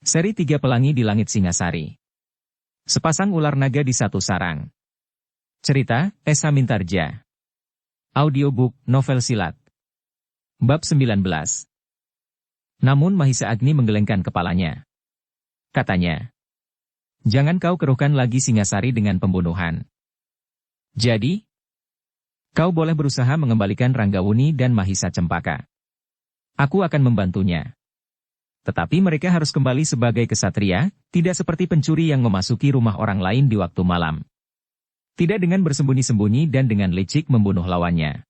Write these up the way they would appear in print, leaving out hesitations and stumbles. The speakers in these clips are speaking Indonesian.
Seri 3 Pelangi di Langit Singasari. Sepasang ular naga di satu sarang. Cerita, Esa Mintarja. Audiobook, novel silat. Bab 19. Namun Mahisa Agni menggelengkan kepalanya. Katanya, "Jangan kau keruhkan lagi Singasari dengan pembunuhan. Jadi, kau boleh berusaha mengembalikan Ranggawuni dan Mahisa Cempaka. Aku akan membantunya. Tetapi mereka harus kembali sebagai kesatria, tidak seperti pencuri yang memasuki rumah orang lain di waktu malam. Tidak dengan bersembunyi-sembunyi dan dengan licik membunuh lawannya.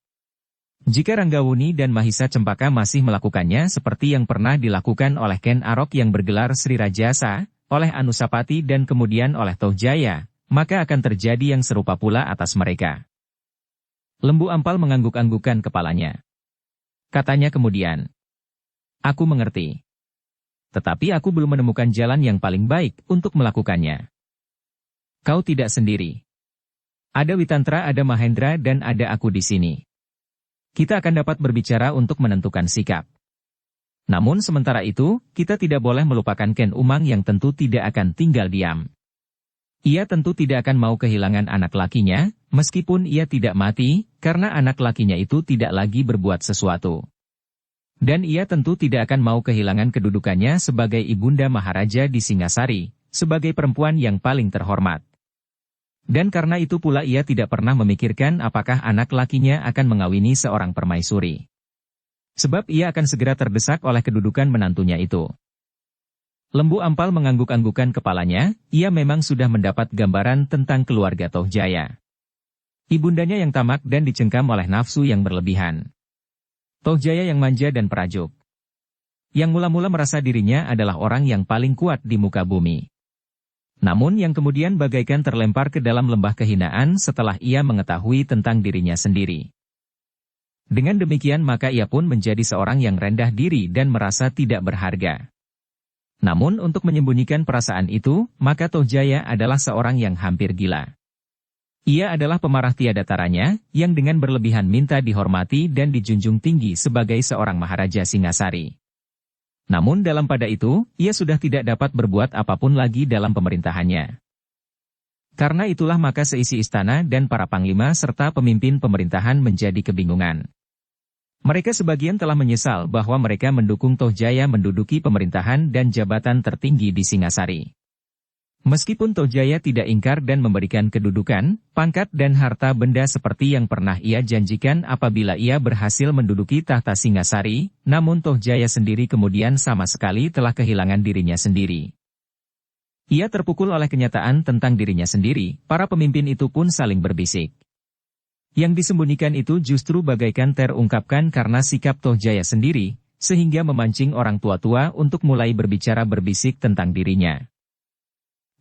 Jika Ranggawuni dan Mahisa Cempaka masih melakukannya seperti yang pernah dilakukan oleh Ken Arok yang bergelar Sri Rajasa, oleh Anusapati dan kemudian oleh Tohjaya, maka akan terjadi yang serupa pula atas mereka." Lembu Ampal mengangguk-anggukan kepalanya. Katanya kemudian, "Aku mengerti. Tetapi aku belum menemukan jalan yang paling baik untuk melakukannya. Kau tidak sendiri. Ada Witantra, ada Mahendra dan ada aku di sini. Kita akan dapat berbicara untuk menentukan sikap. Namun sementara itu, kita tidak boleh melupakan Ken Umang yang tentu tidak akan tinggal diam. Ia tentu tidak akan mau kehilangan anak lakinya, meskipun ia tidak mati, karena anak lakinya itu tidak lagi berbuat sesuatu. Dan ia tentu tidak akan mau kehilangan kedudukannya sebagai Ibunda Maharaja di Singasari, sebagai perempuan yang paling terhormat. Dan karena itu pula ia tidak pernah memikirkan apakah anak lakinya akan mengawini seorang permaisuri. Sebab ia akan segera terdesak oleh kedudukan menantunya itu." Lembu Ampal mengangguk-anggukan kepalanya, ia memang sudah mendapat gambaran tentang keluarga Tohjaya. Ibundanya yang tamak dan dicengkam oleh nafsu yang berlebihan. Tohjaya yang manja dan perajuk. Yang mula-mula merasa dirinya adalah orang yang paling kuat di muka bumi. Namun yang kemudian bagaikan terlempar ke dalam lembah kehinaan setelah ia mengetahui tentang dirinya sendiri. Dengan demikian maka ia pun menjadi seorang yang rendah diri dan merasa tidak berharga. Namun untuk menyembunyikan perasaan itu, maka Tohjaya adalah seorang yang hampir gila. Ia adalah pemarah tiada taranya, yang dengan berlebihan minta dihormati dan dijunjung tinggi sebagai seorang Maharaja Singasari. Namun dalam pada itu, ia sudah tidak dapat berbuat apapun lagi dalam pemerintahannya. Karena itulah maka seisi istana dan para panglima serta pemimpin pemerintahan menjadi kebingungan. Mereka sebagian telah menyesal bahwa mereka mendukung Tohjaya menduduki pemerintahan dan jabatan tertinggi di Singasari. Meskipun Tohjaya tidak ingkar dan memberikan kedudukan, pangkat dan harta benda seperti yang pernah ia janjikan apabila ia berhasil menduduki tahta Singasari, namun Tohjaya sendiri kemudian sama sekali telah kehilangan dirinya sendiri. Ia terpukul oleh kenyataan tentang dirinya sendiri, para pemimpin itu pun saling berbisik. Yang disembunyikan itu justru bagaikan terungkapkan karena sikap Tohjaya sendiri, sehingga memancing orang tua-tua untuk mulai berbicara berbisik tentang dirinya.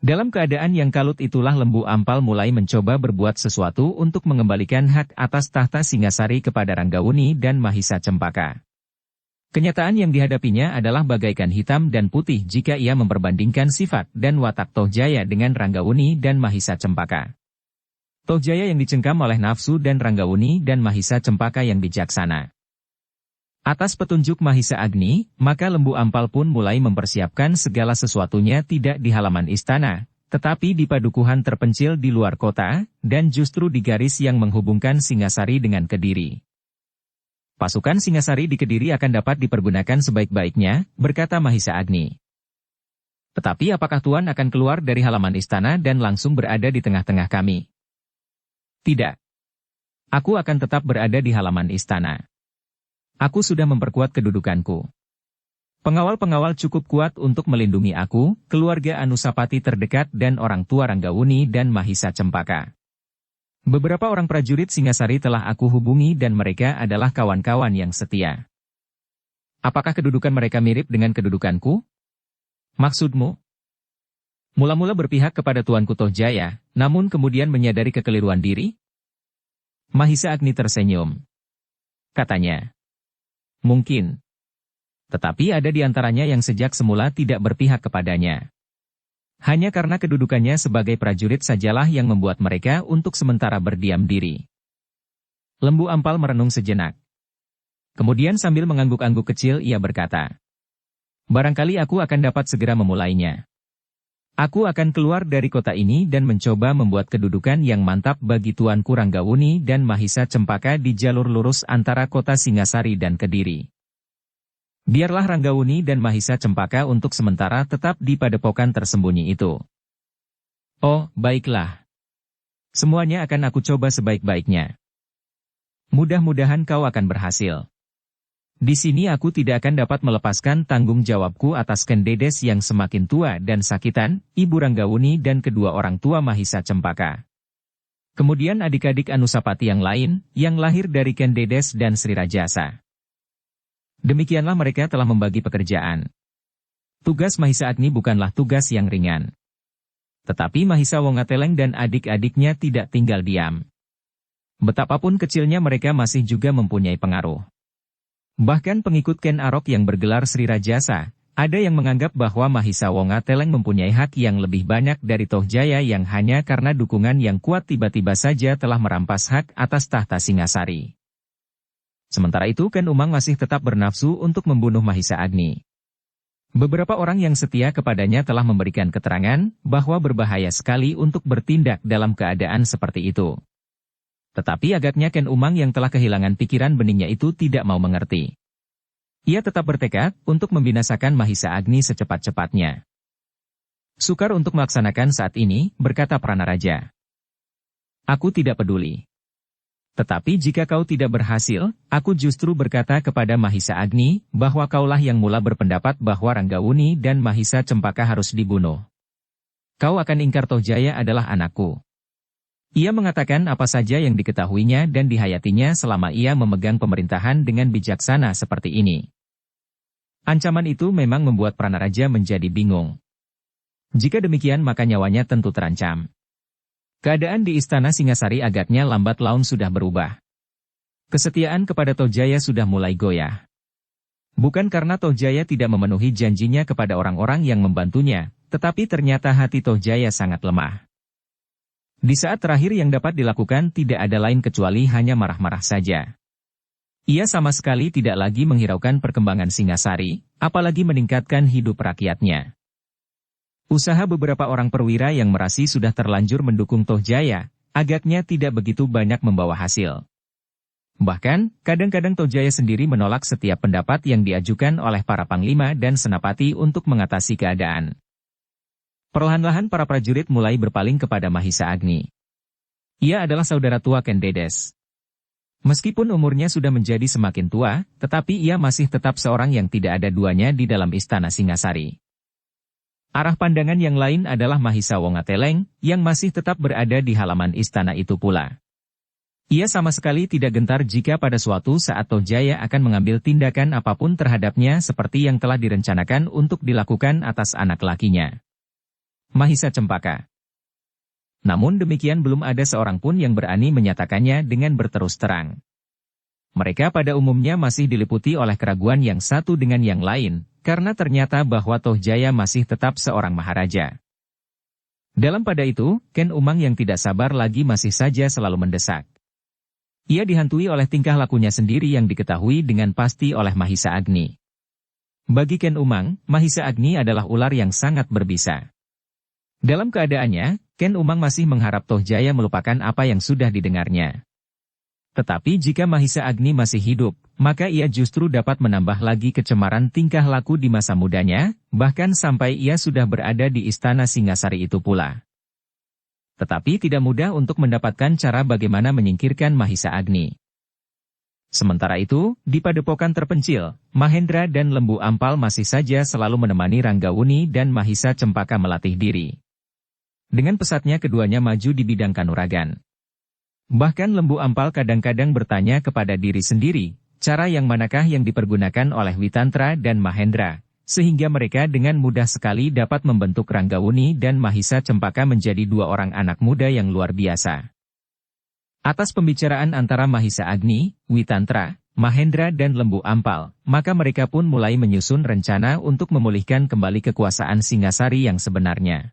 Dalam keadaan yang kalut itulah Lembu Ampal mulai mencoba berbuat sesuatu untuk mengembalikan hak atas tahta Singasari kepada Ranggawuni dan Mahisa Cempaka. Kenyataan yang dihadapinya adalah bagaikan hitam dan putih jika ia memperbandingkan sifat dan watak Tohjaya dengan Ranggawuni dan Mahisa Cempaka. Tohjaya yang dicengkam oleh nafsu dan Ranggawuni dan Mahisa Cempaka yang bijaksana. Atas petunjuk Mahisa Agni, maka Lembu Ampal pun mulai mempersiapkan segala sesuatunya tidak di halaman istana, tetapi di padukuhan terpencil di luar kota, dan justru di garis yang menghubungkan Singasari dengan Kediri. "Pasukan Singasari di Kediri akan dapat dipergunakan sebaik-baiknya," berkata Mahisa Agni. "Tetapi apakah Tuan akan keluar dari halaman istana dan langsung berada di tengah-tengah kami?" "Tidak. Aku akan tetap berada di halaman istana. Aku sudah memperkuat kedudukanku. Pengawal-pengawal cukup kuat untuk melindungi aku, keluarga Anusapati terdekat dan orang tua Ranggawuni dan Mahisa Cempaka. Beberapa orang prajurit Singasari telah aku hubungi dan mereka adalah kawan-kawan yang setia." "Apakah kedudukan mereka mirip dengan kedudukanku?" "Maksudmu?" "Mula-mula berpihak kepada Tuanku Tohjaya, namun kemudian menyadari kekeliruan diri?" Mahisa Agni tersenyum. Katanya, "Mungkin. Tetapi ada di antaranya yang sejak semula tidak berpihak kepadanya. Hanya karena kedudukannya sebagai prajurit sajalah yang membuat mereka untuk sementara berdiam diri." Lembu Ampal merenung sejenak. Kemudian sambil mengangguk-angguk kecil ia berkata, Barangkali aku akan dapat segera memulainya. Aku akan keluar dari kota ini dan mencoba membuat kedudukan yang mantap bagi Tuanku Ranggawuni dan Mahisa Cempaka di jalur lurus antara kota Singasari dan Kediri. Biarlah Ranggawuni dan Mahisa Cempaka untuk sementara tetap di padepokan tersembunyi itu. Oh, baiklah. Semuanya akan aku coba sebaik-baiknya. Mudah-mudahan kau akan berhasil. Di sini aku tidak akan dapat melepaskan tanggung jawabku atas Ken Dedes yang semakin tua dan sakitan, Ibu Ranggawuni dan kedua orang tua Mahisa Cempaka. Kemudian adik-adik Anusapati yang lain, yang lahir dari Ken Dedes dan Sri Rajasa. Demikianlah mereka telah membagi pekerjaan. Tugas Mahisa Agni bukanlah tugas yang ringan. Tetapi Mahisa Wongateleng dan adik-adiknya tidak tinggal diam. Betapapun kecilnya mereka masih juga mempunyai pengaruh. Bahkan pengikut Ken Arok yang bergelar Sri Rajasa, ada yang menganggap bahwa Mahisa Wongateleng mempunyai hak yang lebih banyak dari Tohjaya yang hanya karena dukungan yang kuat tiba-tiba saja telah merampas hak atas tahta Singasari. Sementara itu Ken Umang masih tetap bernafsu untuk membunuh Mahisa Agni. Beberapa orang yang setia kepadanya telah memberikan keterangan bahwa berbahaya sekali untuk bertindak dalam keadaan seperti itu. Tetapi agaknya Ken Umang yang telah kehilangan pikiran beningnya itu tidak mau mengerti. Ia tetap bertekad untuk membinasakan Mahisa Agni secepat-cepatnya. Sukar untuk melaksanakan saat ini, berkata Pranaraja. Aku tidak peduli. Tetapi jika kau tidak berhasil, aku justru berkata kepada Mahisa Agni, bahwa kaulah yang mula berpendapat bahwa Ranggawuni dan Mahisa Cempaka harus dibunuh. Kau akan ingkar Tohjaya adalah anakku. Ia mengatakan apa saja yang diketahuinya dan dihayatinya selama ia memegang pemerintahan dengan bijaksana seperti ini. Ancaman itu memang membuat Pranaraja menjadi bingung. Jika demikian maka nyawanya tentu terancam. Keadaan di Istana Singasari agaknya lambat laun sudah berubah. Kesetiaan kepada Tohjaya sudah mulai goyah. Bukan karena Tohjaya tidak memenuhi janjinya kepada orang-orang yang membantunya, tetapi ternyata hati Tohjaya sangat lemah. Di saat terakhir yang dapat dilakukan tidak ada lain kecuali hanya marah-marah saja. Ia sama sekali tidak lagi menghiraukan perkembangan Singasari, apalagi meningkatkan hidup rakyatnya. Usaha beberapa orang perwira yang merasi sudah terlanjur mendukung Tohjaya, agaknya tidak begitu banyak membawa hasil. Bahkan, kadang-kadang Tohjaya sendiri menolak setiap pendapat yang diajukan oleh para panglima dan senapati untuk mengatasi keadaan. Perlahan-lahan para prajurit mulai berpaling kepada Mahisa Agni. Ia adalah saudara tua Ken Dedes. Meskipun umurnya sudah menjadi semakin tua, tetapi ia masih tetap seorang yang tidak ada duanya di dalam Istana Singasari. Arah pandangan yang lain adalah Mahisa Wongateleng, yang masih tetap berada di halaman istana itu pula. Ia sama sekali tidak gentar jika pada suatu saat Tohjaya akan mengambil tindakan apapun terhadapnya seperti yang telah direncanakan untuk dilakukan atas anak lakinya, Mahisa Cempaka. Namun demikian belum ada seorang pun yang berani menyatakannya dengan berterus terang. Mereka pada umumnya masih diliputi oleh keraguan yang satu dengan yang lain, karena ternyata bahwa Tohjaya masih tetap seorang maharaja. Dalam pada itu, Ken Umang yang tidak sabar lagi masih saja selalu mendesak. Ia dihantui oleh tingkah lakunya sendiri yang diketahui dengan pasti oleh Mahisa Agni. Bagi Ken Umang, Mahisa Agni adalah ular yang sangat berbisa. Dalam keadaannya, Ken Umang masih mengharap Tohjaya melupakan apa yang sudah didengarnya. Tetapi jika Mahisa Agni masih hidup, maka ia justru dapat menambah lagi kecemaran tingkah laku di masa mudanya, bahkan sampai ia sudah berada di Istana Singasari itu pula. Tetapi tidak mudah untuk mendapatkan cara bagaimana menyingkirkan Mahisa Agni. Sementara itu, di padepokan terpencil, Mahendra dan Lembu Ampal masih saja selalu menemani Ranggawuni dan Mahisa Cempaka melatih diri. Dengan pesatnya keduanya maju di bidang kanuragan. Bahkan Lembu Ampal kadang-kadang bertanya kepada diri sendiri, cara yang manakah yang dipergunakan oleh Witantra dan Mahendra, sehingga mereka dengan mudah sekali dapat membentuk Ranggawuni dan Mahisa Cempaka menjadi dua orang anak muda yang luar biasa. Atas pembicaraan antara Mahisa Agni, Witantra, Mahendra dan Lembu Ampal, maka mereka pun mulai menyusun rencana untuk memulihkan kembali kekuasaan Singasari yang sebenarnya.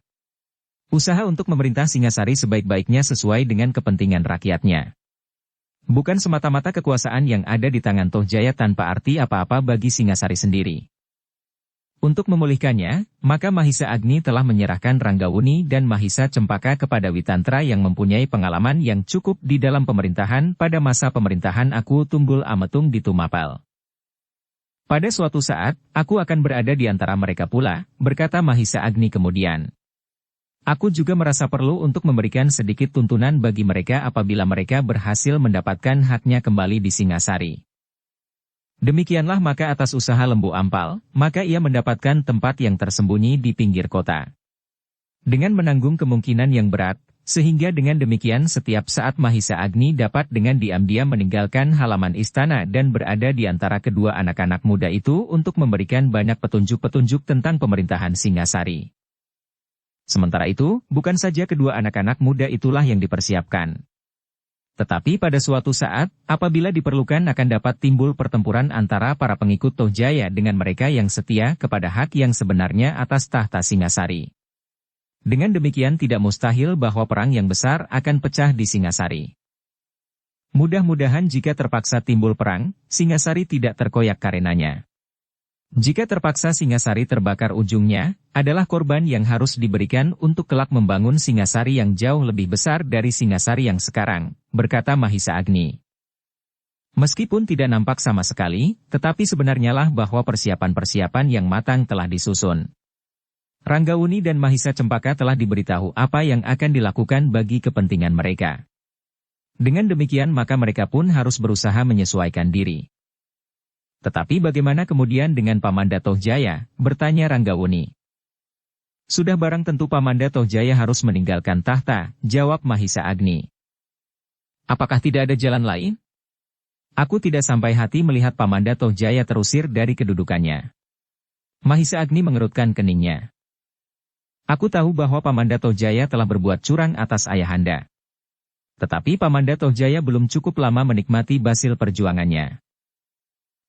Usaha untuk memerintah Singasari sebaik-baiknya sesuai dengan kepentingan rakyatnya. Bukan semata-mata kekuasaan yang ada di tangan Tohjaya tanpa arti apa-apa bagi Singasari sendiri. Untuk memulihkannya, maka Mahisa Agni telah menyerahkan Ranggawuni dan Mahisa Cempaka kepada Witantra yang mempunyai pengalaman yang cukup di dalam pemerintahan pada masa pemerintahan aku Tunggul Ametung di Tumapal. Pada suatu saat, aku akan berada di antara mereka pula, berkata Mahisa Agni kemudian. Aku juga merasa perlu untuk memberikan sedikit tuntunan bagi mereka apabila mereka berhasil mendapatkan haknya kembali di Singasari. Demikianlah maka atas usaha Lembu Ampal, maka ia mendapatkan tempat yang tersembunyi di pinggir kota. Dengan menanggung kemungkinan yang berat, sehingga dengan demikian setiap saat Mahisa Agni dapat dengan diam-diam meninggalkan halaman istana dan berada di antara kedua anak-anak muda itu untuk memberikan banyak petunjuk-petunjuk tentang pemerintahan Singasari. Sementara itu, bukan saja kedua anak-anak muda itulah yang dipersiapkan. Tetapi pada suatu saat, apabila diperlukan akan dapat timbul pertempuran antara para pengikut Tohjaya dengan mereka yang setia kepada hak yang sebenarnya atas tahta Singasari. Dengan demikian tidak mustahil bahwa perang yang besar akan pecah di Singasari. Mudah-mudahan jika terpaksa timbul perang, Singasari tidak terkoyak karenanya. Jika terpaksa Singasari terbakar ujungnya, adalah korban yang harus diberikan untuk kelak membangun Singasari yang jauh lebih besar dari Singasari yang sekarang, berkata Mahisa Agni. Meskipun tidak nampak sama sekali, tetapi sebenarnya lah bahwa persiapan-persiapan yang matang telah disusun. Ranggawuni dan Mahisa Cempaka telah diberitahu apa yang akan dilakukan bagi kepentingan mereka. Dengan demikian maka mereka pun harus berusaha menyesuaikan diri. Tetapi bagaimana kemudian dengan Pamanda Tohjaya, bertanya Ranggawuni. Sudah barang tentu Pamanda Tohjaya harus meninggalkan tahta, jawab Mahisa Agni. Apakah tidak ada jalan lain? Aku tidak sampai hati melihat Pamanda Tohjaya terusir dari kedudukannya. Mahisa Agni mengerutkan keningnya. Aku tahu bahwa Pamanda Tohjaya telah berbuat curang atas ayahanda. Tetapi Pamanda Tohjaya belum cukup lama menikmati hasil perjuangannya.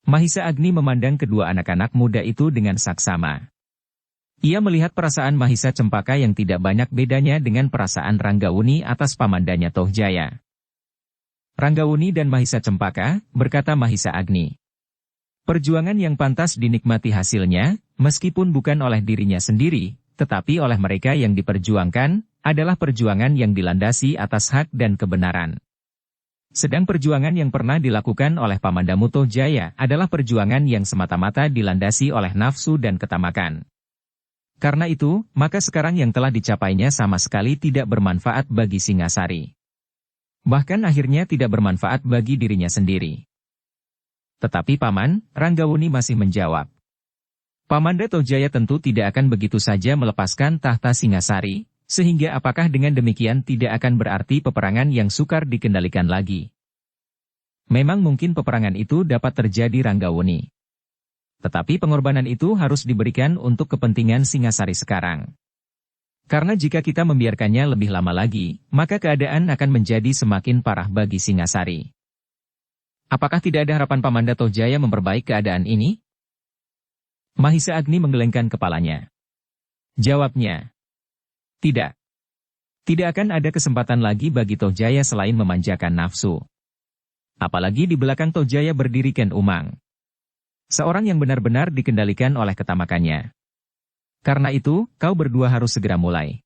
Mahisa Agni memandang kedua anak-anak muda itu dengan saksama. Ia melihat perasaan Mahisa Cempaka yang tidak banyak bedanya dengan perasaan Ranggawuni atas pamandanya Tohjaya. Ranggawuni dan Mahisa Cempaka, berkata Mahisa Agni. Perjuangan yang pantas dinikmati hasilnya, meskipun bukan oleh dirinya sendiri, tetapi oleh mereka yang diperjuangkan, adalah perjuangan yang dilandasi atas hak dan kebenaran. Sedang perjuangan yang pernah dilakukan oleh pamandamu Tohjaya adalah perjuangan yang semata-mata dilandasi oleh nafsu dan ketamakan. Karena itu, maka sekarang yang telah dicapainya sama sekali tidak bermanfaat bagi Singasari. Bahkan akhirnya tidak bermanfaat bagi dirinya sendiri. Tetapi Paman, Ranggawuni masih menjawab. Pamanda Tohjaya tentu tidak akan begitu saja melepaskan tahta Singasari, sehingga apakah dengan demikian tidak akan berarti peperangan yang sukar dikendalikan lagi. Memang mungkin peperangan itu dapat terjadi Ranggawuni. Tetapi pengorbanan itu harus diberikan untuk kepentingan Singasari sekarang. Karena jika kita membiarkannya lebih lama lagi, maka keadaan akan menjadi semakin parah bagi Singasari. Apakah tidak ada harapan Pamanda Tohjaya memperbaiki keadaan ini? Mahisa Agni menggelengkan kepalanya. Jawabnya. Tidak. Tidak akan ada kesempatan lagi bagi Tohjaya selain memanjakan nafsu. Apalagi di belakang Tohjaya berdiri Ken Umang. Seorang yang benar-benar dikendalikan oleh ketamakannya. Karena itu, kau berdua harus segera mulai.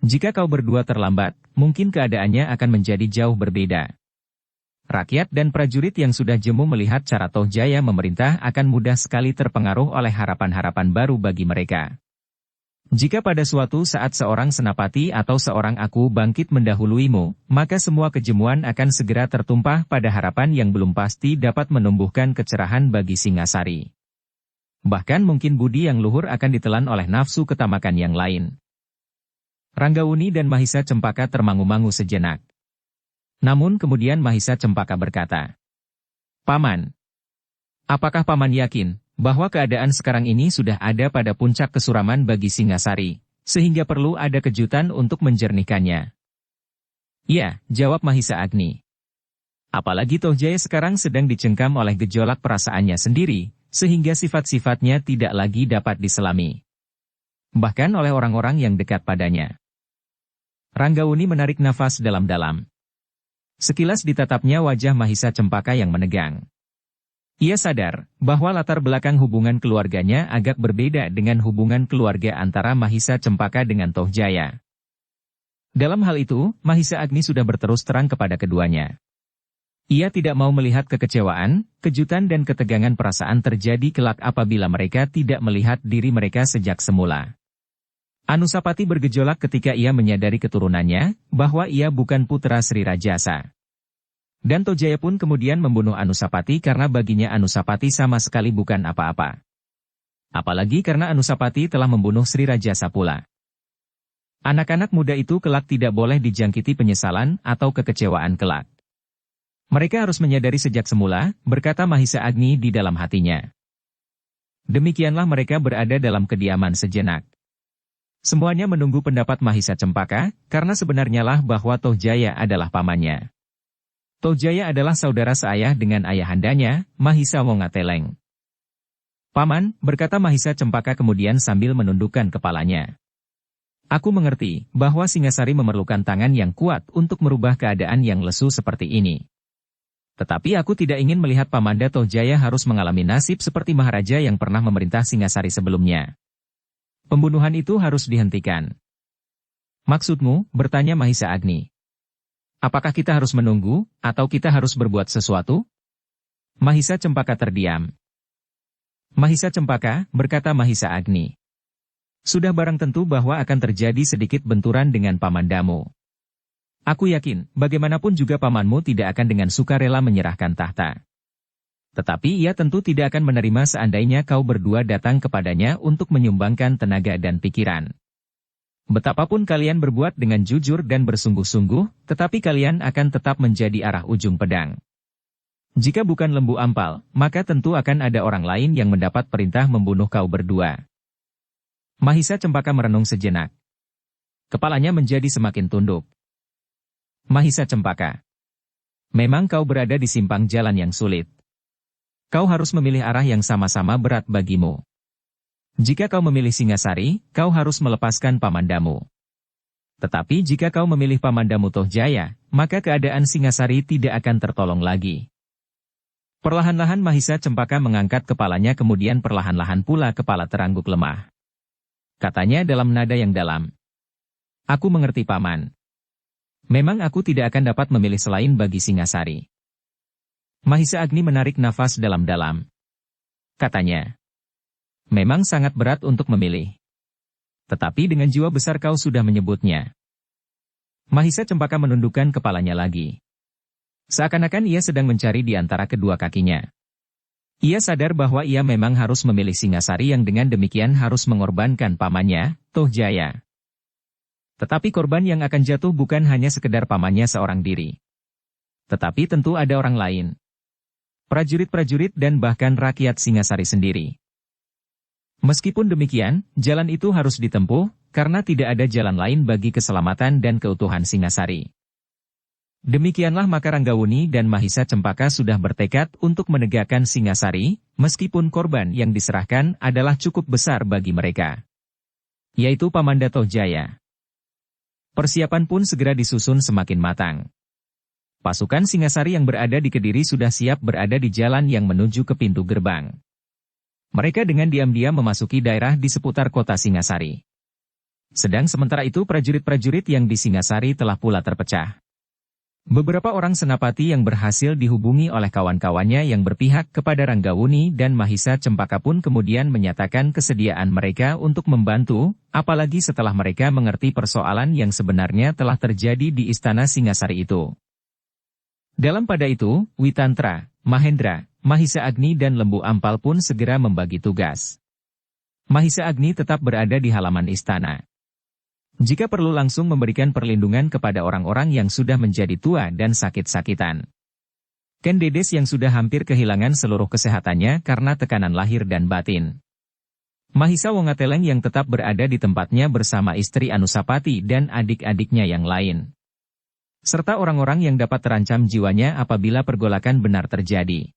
Jika kau berdua terlambat, mungkin keadaannya akan menjadi jauh berbeda. Rakyat dan prajurit yang sudah jemu melihat cara Tohjaya memerintah akan mudah sekali terpengaruh oleh harapan-harapan baru bagi mereka. Jika pada suatu saat seorang senapati atau seorang aku bangkit mendahuluimu, maka semua kejemuan akan segera tertumpah pada harapan yang belum pasti dapat menumbuhkan kecerahan bagi Singasari. Bahkan mungkin budi yang luhur akan ditelan oleh nafsu ketamakan yang lain. Ranggawuni dan Mahisa Cempaka termangu-mangu sejenak. Namun kemudian Mahisa Cempaka berkata, Paman, apakah Paman yakin bahwa keadaan sekarang ini sudah ada pada puncak kesuraman bagi Singasari, sehingga perlu ada kejutan untuk menjernihkannya? Ya, jawab Mahisa Agni. Apalagi Tohjaya sekarang sedang dicengkam oleh gejolak perasaannya sendiri, sehingga sifat-sifatnya tidak lagi dapat diselami. Bahkan oleh orang-orang yang dekat padanya. Ranggawuni menarik nafas dalam-dalam. Sekilas ditatapnya wajah Mahisa Cempaka yang menegang. Ia sadar bahwa latar belakang hubungan keluarganya agak berbeda dengan hubungan keluarga antara Mahisa Cempaka dengan Toh Jaya. Dalam hal itu, Mahisa Agni sudah berterus terang kepada keduanya. Ia tidak mau melihat kekecewaan, kejutan dan ketegangan perasaan terjadi kelak apabila mereka tidak melihat diri mereka sejak semula. Anusapati bergejolak ketika ia menyadari keturunannya, bahwa ia bukan putra Sri Rajasa. Dan Toh Jaya pun kemudian membunuh Anusapati karena baginya Anusapati sama sekali bukan apa-apa. Apalagi karena Anusapati telah membunuh Sri Rajasa pula. Anak-anak muda itu kelak tidak boleh dijangkiti penyesalan atau kekecewaan kelak. Mereka harus menyadari sejak semula, berkata Mahisa Agni di dalam hatinya. Demikianlah mereka berada dalam kediaman sejenak. Semuanya menunggu pendapat Mahisa Cempaka, karena sebenarnya lah bahwa Toh Jaya adalah pamannya. Toh Jaya adalah saudara seayah dengan ayahandanya, Mahisa Wongateleng. Paman, berkata Mahisa Cempaka kemudian sambil menundukkan kepalanya. Aku mengerti bahwa Singasari memerlukan tangan yang kuat untuk merubah keadaan yang lesu seperti ini. Tetapi aku tidak ingin melihat Pamanda Toh Jaya harus mengalami nasib seperti Maharaja yang pernah memerintah Singasari sebelumnya. Pembunuhan itu harus dihentikan. Maksudmu, bertanya Mahisa Agni. Apakah kita harus menunggu, atau kita harus berbuat sesuatu? Mahisa Cempaka terdiam. Mahisa Cempaka, berkata Mahisa Agni. Sudah barang tentu bahwa akan terjadi sedikit benturan dengan pamandamu. Aku yakin, bagaimanapun juga pamanmu tidak akan dengan sukarela menyerahkan tahta. Tetapi ia tentu tidak akan menerima seandainya kau berdua datang kepadanya untuk menyumbangkan tenaga dan pikiran. Betapapun kalian berbuat dengan jujur dan bersungguh-sungguh, tetapi kalian akan tetap menjadi arah ujung pedang. Jika bukan Lembu Ampal, maka tentu akan ada orang lain yang mendapat perintah membunuh kau berdua. Mahisa Cempaka merenung sejenak. Kepalanya menjadi semakin tunduk. Mahisa Cempaka. Memang kau berada di simpang jalan yang sulit. Kau harus memilih arah yang sama-sama berat bagimu. Jika kau memilih Singasari, kau harus melepaskan pamandamu. Tetapi jika kau memilih pamandamu Toh Jaya, maka keadaan Singasari tidak akan tertolong lagi. Perlahan-lahan Mahisa Cempaka mengangkat kepalanya kemudian perlahan-lahan pula kepala terangguk lemah. Katanya dalam nada yang dalam. Aku mengerti paman. Memang aku tidak akan dapat memilih selain bagi Singasari. Mahisa Agni menarik nafas dalam-dalam. Katanya. Memang sangat berat untuk memilih. Tetapi dengan jiwa besar kau sudah menyebutnya. Mahisa Cempaka menundukkan kepalanya lagi. Seakan-akan ia sedang mencari di antara kedua kakinya. Ia sadar bahwa ia memang harus memilih Singasari yang dengan demikian harus mengorbankan pamannya, Toh Jaya. Tetapi korban yang akan jatuh bukan hanya sekedar pamannya seorang diri. Tetapi tentu ada orang lain. Prajurit-prajurit dan bahkan rakyat Singasari sendiri. Meskipun demikian, jalan itu harus ditempuh, karena tidak ada jalan lain bagi keselamatan dan keutuhan Singasari. Demikianlah maka Ranggawuni dan Mahisa Cempaka sudah bertekad untuk menegakkan Singasari, meskipun korban yang diserahkan adalah cukup besar bagi mereka. Yaitu Pamanda Toh Jaya. Persiapan pun segera disusun semakin matang. Pasukan Singasari yang berada di Kediri sudah siap berada di jalan yang menuju ke pintu gerbang. Mereka dengan diam-diam memasuki daerah di seputar kota Singasari. Sedang sementara itu prajurit-prajurit yang di Singasari telah pula terpecah. Beberapa orang senapati yang berhasil dihubungi oleh kawan-kawannya yang berpihak kepada Ranggawuni dan Mahisa Cempaka pun kemudian menyatakan kesediaan mereka untuk membantu, apalagi setelah mereka mengerti persoalan yang sebenarnya telah terjadi di istana Singasari itu. Dalam pada itu, Witantra, Mahendra, Mahisa Agni dan Lembu Ampal pun segera membagi tugas. Mahisa Agni tetap berada di halaman istana. Jika perlu langsung memberikan perlindungan kepada orang-orang yang sudah menjadi tua dan sakit-sakitan. Ken Dedes yang sudah hampir kehilangan seluruh kesehatannya karena tekanan lahir dan batin. Mahisa Wongateleng yang tetap berada di tempatnya bersama istri Anusapati dan adik-adiknya yang lain. Serta orang-orang yang dapat terancam jiwanya apabila pergolakan benar terjadi.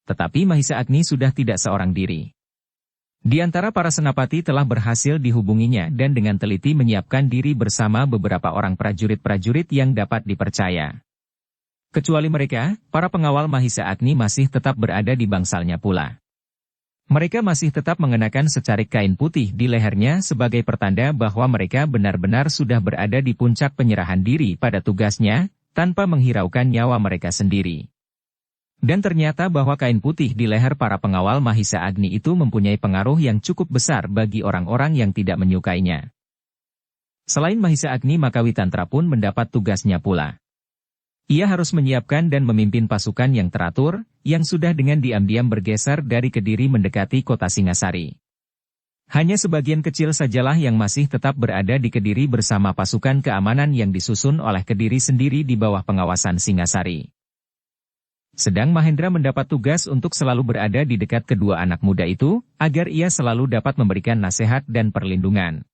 Tetapi Mahisa Agni sudah tidak seorang diri. Di antara para senapati telah berhasil dihubunginya dan dengan teliti menyiapkan diri bersama beberapa orang prajurit-prajurit yang dapat dipercaya. Kecuali mereka, para pengawal Mahisa Agni masih tetap berada di bangsalnya pula. Mereka masih tetap mengenakan secarik kain putih di lehernya sebagai pertanda bahwa mereka benar-benar sudah berada di puncak penyerahan diri pada tugasnya, tanpa menghiraukan nyawa mereka sendiri. Dan ternyata bahwa kain putih di leher para pengawal Mahisa Agni itu mempunyai pengaruh yang cukup besar bagi orang-orang yang tidak menyukainya. Selain Mahisa Agni, maka Witantra pun mendapat tugasnya pula. Ia harus menyiapkan dan memimpin pasukan yang teratur, yang sudah dengan diam-diam bergeser dari Kediri mendekati kota Singasari. Hanya sebagian kecil sajalah yang masih tetap berada di Kediri bersama pasukan keamanan yang disusun oleh Kediri sendiri di bawah pengawasan Singasari. Sedang Mahendra mendapat tugas untuk selalu berada di dekat kedua anak muda itu, agar ia selalu dapat memberikan nasihat dan perlindungan.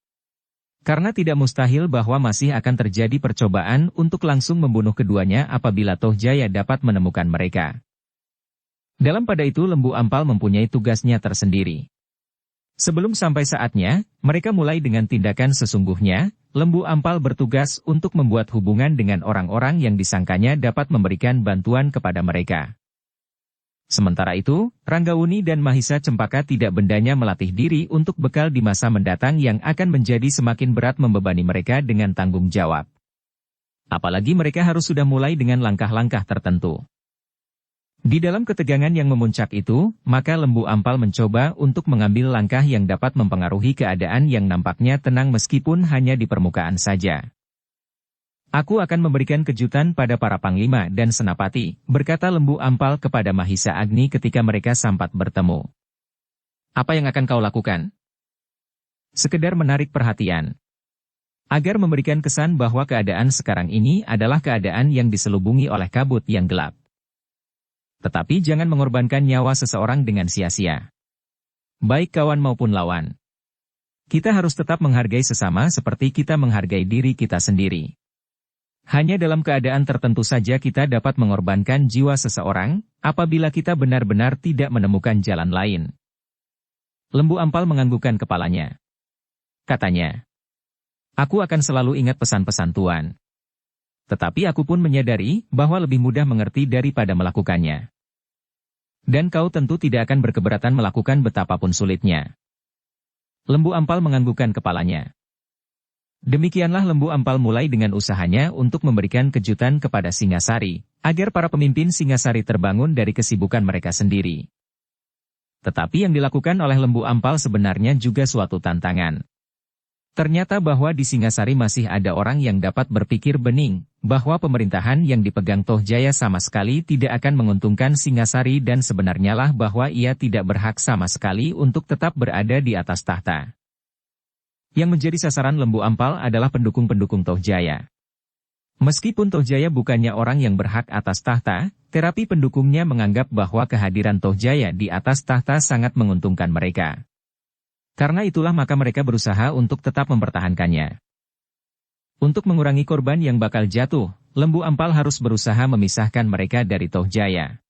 Karena tidak mustahil bahwa masih akan terjadi percobaan untuk langsung membunuh keduanya apabila Toh Jaya dapat menemukan mereka. Dalam pada itu Lembu Ampal mempunyai tugasnya tersendiri. Sebelum sampai saatnya, mereka mulai dengan tindakan sesungguhnya. Lembu Ampal bertugas untuk membuat hubungan dengan orang-orang yang disangkanya dapat memberikan bantuan kepada mereka. Sementara itu, Ranggawuni dan Mahisa Cempaka tidak bendanya melatih diri untuk bekal di masa mendatang yang akan menjadi semakin berat membebani mereka dengan tanggung jawab. Apalagi mereka harus sudah mulai dengan langkah-langkah tertentu. Di dalam ketegangan yang memuncak itu, maka Lembu Ampal mencoba untuk mengambil langkah yang dapat mempengaruhi keadaan yang nampaknya tenang meskipun hanya di permukaan saja. Aku akan memberikan kejutan pada para panglima dan senapati, berkata Lembu Ampal kepada Mahisa Agni ketika mereka sampat bertemu. Apa yang akan kau lakukan? Sekedar menarik perhatian. Agar memberikan kesan bahwa keadaan sekarang ini adalah keadaan yang diselubungi oleh kabut yang gelap. Tetapi jangan mengorbankan nyawa seseorang dengan sia-sia. Baik kawan maupun lawan. Kita harus tetap menghargai sesama seperti kita menghargai diri kita sendiri. Hanya dalam keadaan tertentu saja kita dapat mengorbankan jiwa seseorang, apabila kita benar-benar tidak menemukan jalan lain. Lembu Ampal menganggukkan kepalanya. Katanya, aku akan selalu ingat pesan-pesan Tuan. Tetapi aku pun menyadari bahwa lebih mudah mengerti daripada melakukannya. Dan kau tentu tidak akan berkeberatan melakukan betapapun sulitnya. Lembu Ampal menganggukkan kepalanya. Demikianlah Lembu Ampal mulai dengan usahanya untuk memberikan kejutan kepada Singasari, agar para pemimpin Singasari terbangun dari kesibukan mereka sendiri. Tetapi yang dilakukan oleh Lembu Ampal sebenarnya juga suatu tantangan. Ternyata bahwa di Singasari masih ada orang yang dapat berpikir bening, bahwa pemerintahan yang dipegang Toh Jaya sama sekali tidak akan menguntungkan Singasari dan sebenarnya lah bahwa ia tidak berhak sama sekali untuk tetap berada di atas tahta. Yang menjadi sasaran Lembu Ampal adalah pendukung-pendukung Toh Jaya. Meskipun Toh Jaya bukannya orang yang berhak atas tahta, tetapi pendukungnya menganggap bahwa kehadiran Toh Jaya di atas tahta sangat menguntungkan mereka. Karena itulah maka mereka berusaha untuk tetap mempertahankannya. Untuk mengurangi korban yang bakal jatuh, Lembu Ampal harus berusaha memisahkan mereka dari Toh Jaya.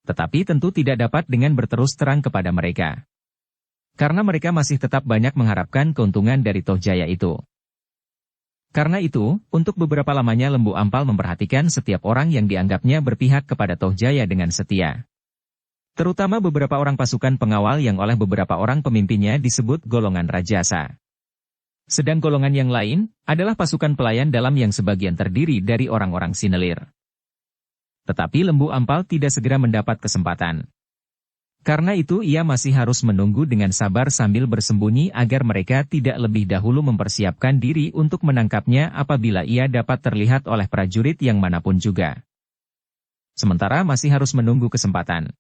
Tetapi tentu tidak dapat dengan berterus terang kepada mereka. Karena mereka masih tetap banyak mengharapkan keuntungan dari Toh Jaya itu. Karena itu, untuk beberapa lamanya Lembu Ampal memperhatikan setiap orang yang dianggapnya berpihak kepada Toh Jaya dengan setia. Terutama beberapa orang pasukan pengawal yang oleh beberapa orang pemimpinnya disebut golongan Rajasa. Sedang golongan yang lain, adalah pasukan pelayan dalam yang sebagian terdiri dari orang-orang Sinelir. Tetapi Lembu Ampal tidak segera mendapat kesempatan. Karena itu ia masih harus menunggu dengan sabar sambil bersembunyi agar mereka tidak lebih dahulu mempersiapkan diri untuk menangkapnya apabila ia dapat terlihat oleh prajurit yang manapun juga. Sementara masih harus menunggu kesempatan.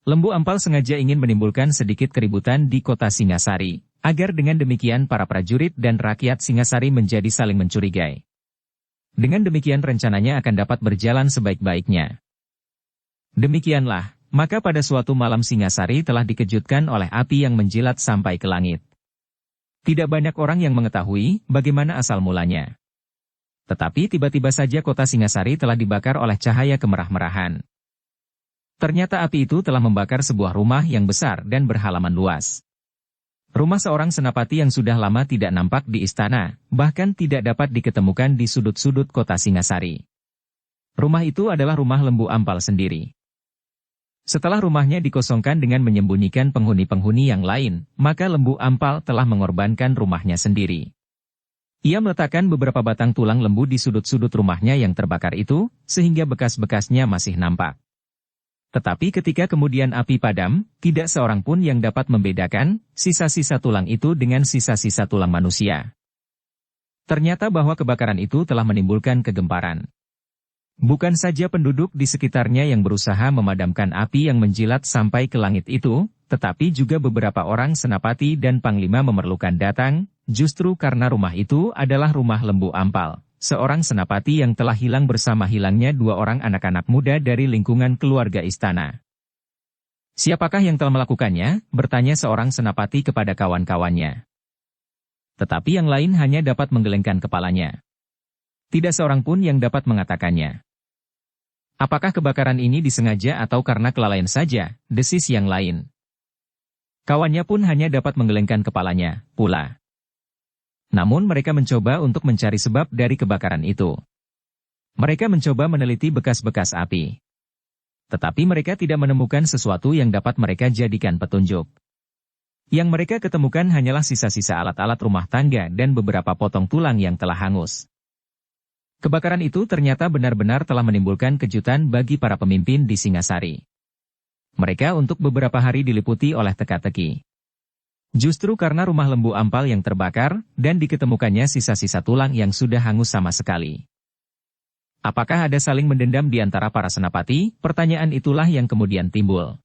Lembu Ampal sengaja ingin menimbulkan sedikit keributan di kota Singasari, agar dengan demikian para prajurit dan rakyat Singasari menjadi saling mencurigai. Dengan demikian rencananya akan dapat berjalan sebaik-baiknya. Demikianlah. Maka pada suatu malam Singasari telah dikejutkan oleh api yang menjilat sampai ke langit. Tidak banyak orang yang mengetahui bagaimana asal mulanya. Tetapi tiba-tiba saja kota Singasari telah dibakar oleh cahaya kemerah-merahan. Ternyata api itu telah membakar sebuah rumah yang besar dan berhalaman luas. Rumah seorang senapati yang sudah lama tidak nampak di istana, bahkan tidak dapat diketemukan di sudut-sudut kota Singasari. Rumah itu adalah rumah Lembu Ampal sendiri. Setelah rumahnya dikosongkan dengan menyembunyikan penghuni-penghuni yang lain, maka Lembu Ampal telah mengorbankan rumahnya sendiri. Ia meletakkan beberapa batang tulang lembu di sudut-sudut rumahnya yang terbakar itu, sehingga bekas-bekasnya masih nampak. Tetapi ketika kemudian api padam, tidak seorang pun yang dapat membedakan sisa-sisa tulang itu dengan sisa-sisa tulang manusia. Ternyata bahwa kebakaran itu telah menimbulkan kegemparan. Bukan saja penduduk di sekitarnya yang berusaha memadamkan api yang menjilat sampai ke langit itu, tetapi juga beberapa orang senapati dan panglima memerlukan datang, justru karena rumah itu adalah rumah Lembu Ampal, seorang senapati yang telah hilang bersama hilangnya 2 orang anak-anak muda dari lingkungan keluarga istana. Siapakah yang telah melakukannya? Bertanya seorang senapati kepada kawan-kawannya. Tetapi yang lain hanya dapat menggelengkan kepalanya. Tidak seorang pun yang dapat mengatakannya. Apakah kebakaran ini disengaja atau karena kelalaian saja, desis yang lain. Kawannya pun hanya dapat menggelengkan kepalanya, pula. Namun mereka mencoba untuk mencari sebab dari kebakaran itu. Mereka mencoba meneliti bekas-bekas api. Tetapi mereka tidak menemukan sesuatu yang dapat mereka jadikan petunjuk. Yang mereka ketemukan hanyalah sisa-sisa alat-alat rumah tangga dan beberapa potong tulang yang telah hangus. Kebakaran itu ternyata benar-benar telah menimbulkan kejutan bagi para pemimpin di Singasari. Mereka untuk beberapa hari diliputi oleh teka-teki. Justru karena rumah Lembu Ampal yang terbakar, dan diketemukannya sisa-sisa tulang yang sudah hangus sama sekali. Apakah ada saling mendendam di antara para senapati? Pertanyaan itulah yang kemudian timbul.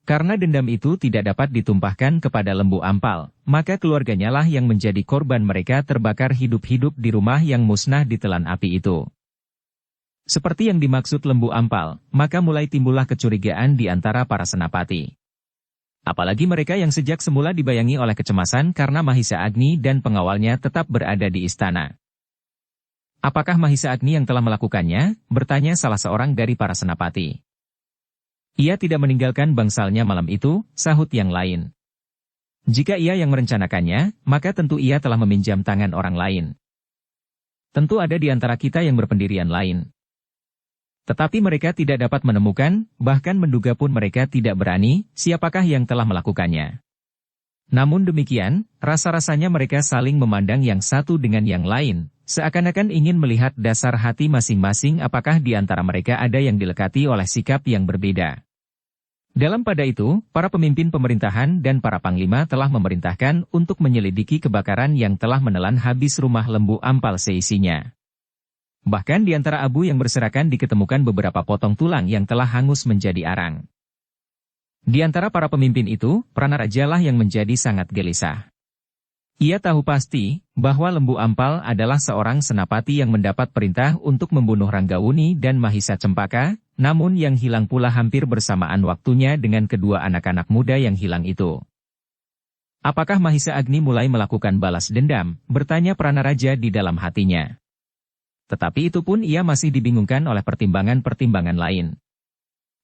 Karena dendam itu tidak dapat ditumpahkan kepada Lembu Ampal, maka keluarganya lah yang menjadi korban mereka terbakar hidup-hidup di rumah yang musnah ditelan api itu. Seperti yang dimaksud Lembu Ampal, maka mulai timbullah kecurigaan di antara para senapati. Apalagi mereka yang sejak semula dibayangi oleh kecemasan karena Mahisa Agni dan pengawalnya tetap berada di istana. Apakah Mahisa Agni yang telah melakukannya? Bertanya salah seorang dari para senapati. Ia tidak meninggalkan bangsalnya malam itu, sahut yang lain. Jika ia yang merencanakannya, maka tentu ia telah meminjam tangan orang lain. Tentu ada di antara kita yang berpendirian lain. Tetapi mereka tidak dapat menemukan, bahkan menduga pun mereka tidak berani, siapakah yang telah melakukannya. Namun demikian, rasa-rasanya mereka saling memandang yang satu dengan yang lain, seakan-akan ingin melihat dasar hati masing-masing apakah di antara mereka ada yang dilekati oleh sikap yang berbeda. Dalam pada itu, para pemimpin pemerintahan dan para panglima telah memerintahkan untuk menyelidiki kebakaran yang telah menelan habis rumah Lembu Ampal seisinya. Bahkan di antara abu yang berserakan diketemukan beberapa potong tulang yang telah hangus menjadi arang. Di antara para pemimpin itu, Pranaraja lah yang menjadi sangat gelisah. Ia tahu pasti bahwa Lembu Ampal adalah seorang senapati yang mendapat perintah untuk membunuh Ranggawuni dan Mahisa Cempaka, namun yang hilang pula hampir bersamaan waktunya dengan kedua anak-anak muda yang hilang itu. Apakah Mahisa Agni mulai melakukan balas dendam? Bertanya Pranaraja di dalam hatinya. Tetapi itu pun ia masih dibingungkan oleh pertimbangan-pertimbangan lain.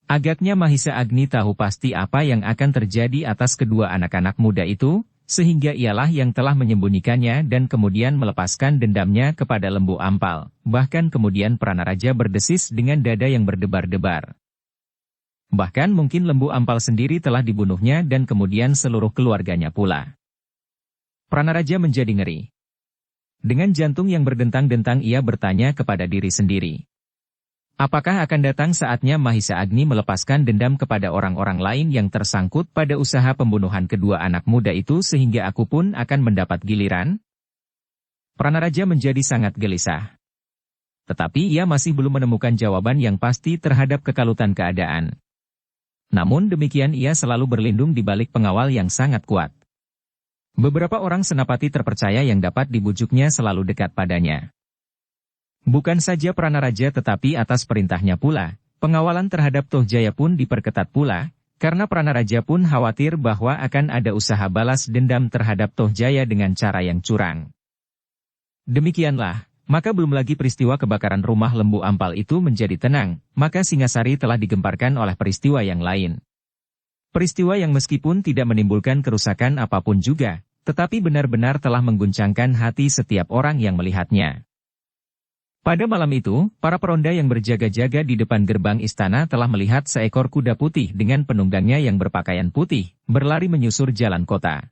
Agaknya Mahisa Agni tahu pasti apa yang akan terjadi atas kedua anak-anak muda itu, sehingga ialah yang telah menyembunyikannya dan kemudian melepaskan dendamnya kepada Lembu Ampal. Bahkan kemudian Pranaraja berdesis dengan dada yang berdebar-debar. Bahkan mungkin Lembu Ampal sendiri telah dibunuhnya dan kemudian seluruh keluarganya pula. Pranaraja menjadi ngeri. Dengan jantung yang berdentang-dentang ia bertanya kepada diri sendiri. Apakah akan datang saatnya Mahisa Agni melepaskan dendam kepada orang-orang lain yang tersangkut pada usaha pembunuhan kedua anak muda itu sehingga aku pun akan mendapat giliran? Pranaraja menjadi sangat gelisah. Tetapi ia masih belum menemukan jawaban yang pasti terhadap kekalutan keadaan. Namun demikian ia selalu berlindung di balik pengawal yang sangat kuat. Beberapa orang senapati terpercaya yang dapat dibujuknya selalu dekat padanya. Bukan saja Pranaraja tetapi atas perintahnya pula, pengawalan terhadap Tohjaya pun diperketat pula, karena Pranaraja pun khawatir bahwa akan ada usaha balas dendam terhadap Tohjaya dengan cara yang curang. Demikianlah, maka belum lagi peristiwa kebakaran rumah Lembu Ampal itu menjadi tenang, maka Singasari telah digemparkan oleh peristiwa yang lain. Peristiwa yang meskipun tidak menimbulkan kerusakan apapun juga, tetapi benar-benar telah mengguncangkan hati setiap orang yang melihatnya. Pada malam itu, para peronda yang berjaga-jaga di depan gerbang istana telah melihat seekor kuda putih dengan penunggangnya yang berpakaian putih, berlari menyusur jalan kota.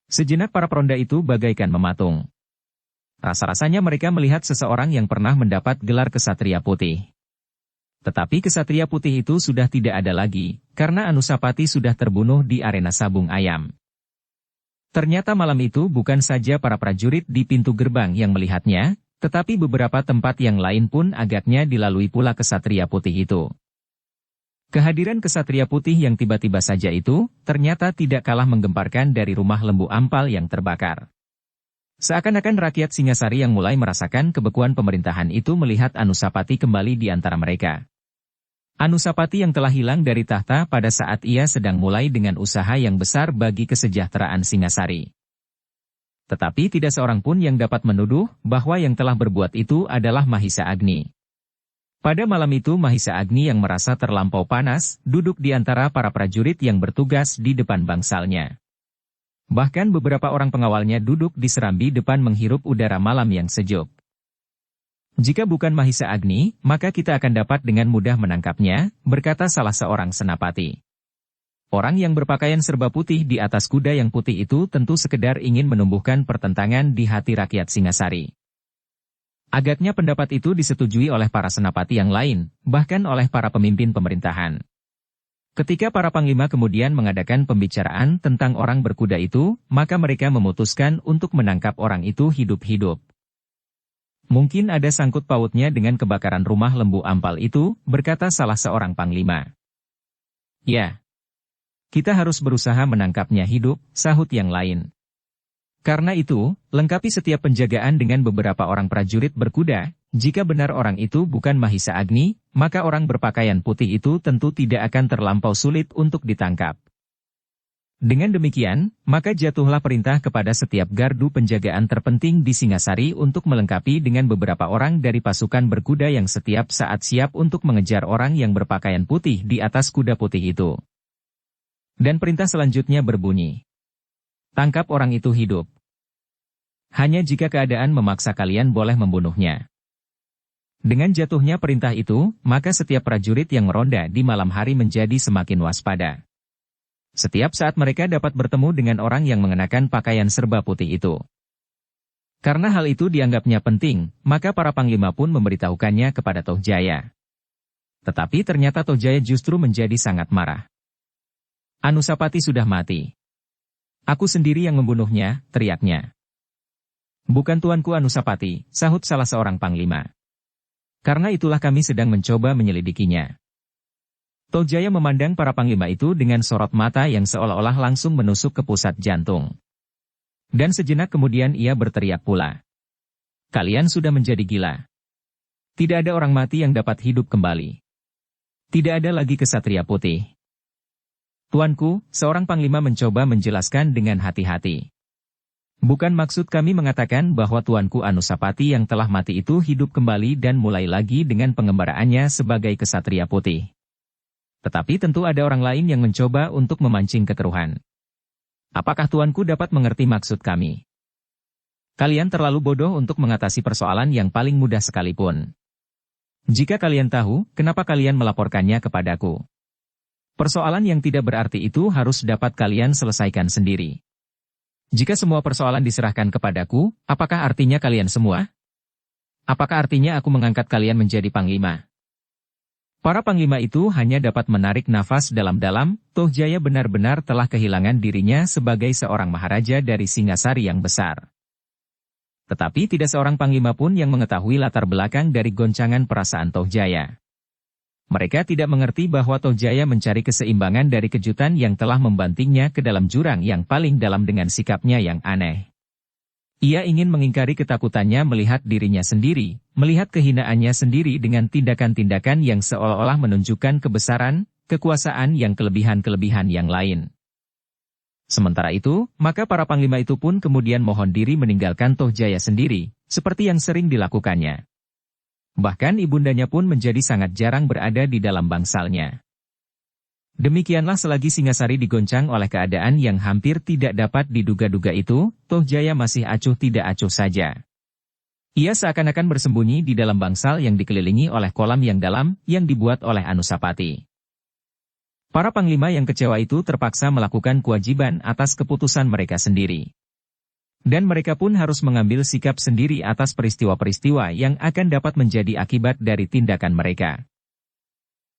Sejenak para peronda itu bagaikan mematung. Rasa-rasanya mereka melihat seseorang yang pernah mendapat gelar kesatria putih. Tetapi kesatria putih itu sudah tidak ada lagi, karena Anusapati sudah terbunuh di arena sabung ayam. Ternyata malam itu bukan saja para prajurit di pintu gerbang yang melihatnya, tetapi beberapa tempat yang lain pun agaknya dilalui pula kesatria putih itu. Kehadiran kesatria putih yang tiba-tiba saja itu, ternyata tidak kalah menggemparkan dari rumah lembu ampal yang terbakar. Seakan-akan rakyat Singasari yang mulai merasakan kebekuan pemerintahan itu melihat Anusapati kembali di antara mereka. Anusapati yang telah hilang dari tahta pada saat ia sedang mulai dengan usaha yang besar bagi kesejahteraan Singasari. Tetapi tidak seorang pun yang dapat menuduh bahwa yang telah berbuat itu adalah Mahisa Agni. Pada malam itu Mahisa Agni yang merasa terlampau panas, duduk di antara para prajurit yang bertugas di depan bangsalnya. Bahkan beberapa orang pengawalnya duduk di serambi depan menghirup udara malam yang sejuk. Jika bukan Mahisa Agni, maka kita akan dapat dengan mudah menangkapnya, berkata salah seorang senapati. Orang yang berpakaian serba putih di atas kuda yang putih itu tentu sekedar ingin menumbuhkan pertentangan di hati rakyat Singasari. Agaknya pendapat itu disetujui oleh para senapati yang lain, bahkan oleh para pemimpin pemerintahan. Ketika para panglima kemudian mengadakan pembicaraan tentang orang berkuda itu, maka mereka memutuskan untuk menangkap orang itu hidup-hidup. Mungkin ada sangkut pautnya dengan kebakaran rumah lembu ampal itu, berkata salah seorang panglima. Ya. Kita harus berusaha menangkapnya hidup, sahut yang lain. Karena itu, lengkapi setiap penjagaan dengan beberapa orang prajurit berkuda, jika benar orang itu bukan Mahisa Agni, maka orang berpakaian putih itu tentu tidak akan terlampau sulit untuk ditangkap. Dengan demikian, maka jatuhlah perintah kepada setiap gardu penjagaan terpenting di Singasari untuk melengkapi dengan beberapa orang dari pasukan berkuda yang setiap saat siap untuk mengejar orang yang berpakaian putih di atas kuda putih itu. Dan perintah selanjutnya berbunyi. Tangkap orang itu hidup. Hanya jika keadaan memaksa kalian boleh membunuhnya. Dengan jatuhnya perintah itu, maka setiap prajurit yang meronda di malam hari menjadi semakin waspada. Setiap saat mereka dapat bertemu dengan orang yang mengenakan pakaian serba putih itu. Karena hal itu dianggapnya penting, maka para panglima pun memberitahukannya kepada Tohjaya. Tetapi ternyata Tohjaya justru menjadi sangat marah. Anusapati sudah mati. Aku sendiri yang membunuhnya, teriaknya. Bukan tuanku Anusapati, sahut salah seorang panglima. Karena itulah kami sedang mencoba menyelidikinya. Tohjaya memandang para panglima itu dengan sorot mata yang seolah-olah langsung menusuk ke pusat jantung. Dan sejenak kemudian ia berteriak pula. Kalian sudah menjadi gila. Tidak ada orang mati yang dapat hidup kembali. Tidak ada lagi kesatria putih. Tuanku, seorang panglima mencoba menjelaskan dengan hati-hati. Bukan maksud kami mengatakan bahwa tuanku Anusapati yang telah mati itu hidup kembali dan mulai lagi dengan pengembaraannya sebagai kesatria putih. Tetapi tentu ada orang lain yang mencoba untuk memancing kekeruhan. Apakah tuanku dapat mengerti maksud kami? Kalian terlalu bodoh untuk mengatasi persoalan yang paling mudah sekalipun. Jika kalian tahu, kenapa kalian melaporkannya kepadaku? Persoalan yang tidak berarti itu harus dapat kalian selesaikan sendiri. Jika semua persoalan diserahkan kepadaku, apakah artinya kalian semua? Apakah artinya aku mengangkat kalian menjadi panglima? Para panglima itu hanya dapat menarik nafas dalam-dalam. Tohjaya benar-benar telah kehilangan dirinya sebagai seorang maharaja dari Singasari yang besar. Tetapi tidak seorang panglima pun yang mengetahui latar belakang dari goncangan perasaan Tohjaya. Mereka tidak mengerti bahwa Tohjaya mencari keseimbangan dari kejutan yang telah membantingnya ke dalam jurang yang paling dalam dengan sikapnya yang aneh. Ia ingin mengingkari ketakutannya melihat dirinya sendiri, melihat kehinaannya sendiri dengan tindakan-tindakan yang seolah-olah menunjukkan kebesaran, kekuasaan yang kelebihan-kelebihan yang lain. Sementara itu, maka para panglima itu pun kemudian mohon diri meninggalkan Tohjaya sendiri, seperti yang sering dilakukannya. Bahkan ibundanya pun menjadi sangat jarang berada di dalam bangsalnya. Demikianlah selagi Singasari digoncang oleh keadaan yang hampir tidak dapat diduga-duga itu, Tohjaya masih acuh tidak acuh saja. Ia seakan-akan bersembunyi di dalam bangsal yang dikelilingi oleh kolam yang dalam yang dibuat oleh Anusapati. Para panglima yang kecewa itu terpaksa melakukan kewajiban atas keputusan mereka sendiri. Dan mereka pun harus mengambil sikap sendiri atas peristiwa-peristiwa yang akan dapat menjadi akibat dari tindakan mereka.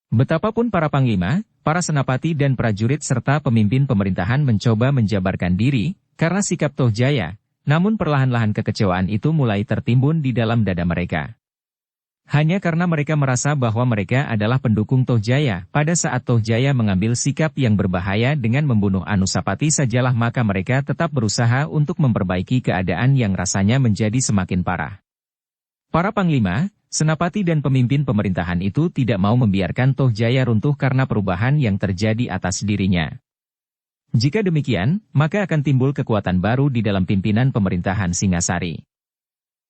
Betapapun para panglima, para senapati dan prajurit serta pemimpin pemerintahan mencoba menjabarkan diri, karena sikap Tohjaya, namun perlahan-lahan kekecewaan itu mulai tertimbun di dalam dada mereka. Hanya karena mereka merasa bahwa mereka adalah pendukung Tohjaya, pada saat Tohjaya mengambil sikap yang berbahaya dengan membunuh Anusapati sajalah maka mereka tetap berusaha untuk memperbaiki keadaan yang rasanya menjadi semakin parah. Para panglima, senapati dan pemimpin pemerintahan itu tidak mau membiarkan Tohjaya runtuh karena perubahan yang terjadi atas dirinya. Jika demikian, maka akan timbul kekuatan baru di dalam pimpinan pemerintahan Singasari.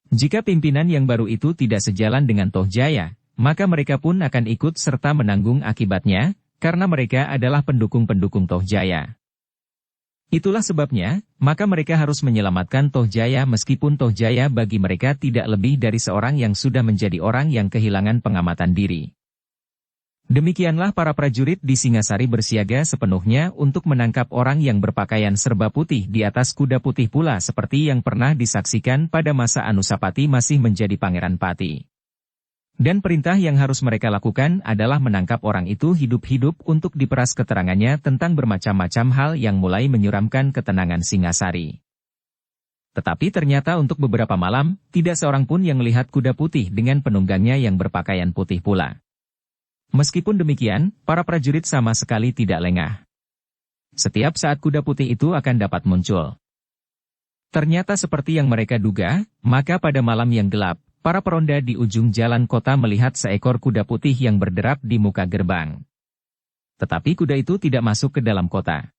Jika pimpinan yang baru itu tidak sejalan dengan Tohjaya, maka mereka pun akan ikut serta menanggung akibatnya, karena mereka adalah pendukung-pendukung Tohjaya. Itulah sebabnya, maka mereka harus menyelamatkan Tohjaya meskipun Tohjaya bagi mereka tidak lebih dari seorang yang sudah menjadi orang yang kehilangan pengamatan diri. Demikianlah para prajurit di Singasari bersiaga sepenuhnya untuk menangkap orang yang berpakaian serba putih di atas kuda putih pula seperti yang pernah disaksikan pada masa Anusapati masih menjadi Pangeran Pati. Dan perintah yang harus mereka lakukan adalah menangkap orang itu hidup-hidup untuk diperas keterangannya tentang bermacam-macam hal yang mulai menyuramkan ketenangan Singasari. Tetapi ternyata untuk beberapa malam, tidak seorang pun yang melihat kuda putih dengan penunggangnya yang berpakaian putih pula. Meskipun demikian, para prajurit sama sekali tidak lengah. Setiap saat kuda putih itu akan dapat muncul. Ternyata seperti yang mereka duga, maka pada malam yang gelap, para peronda di ujung jalan kota melihat seekor kuda putih yang berderap di muka gerbang. Tetapi kuda itu tidak masuk ke dalam kota.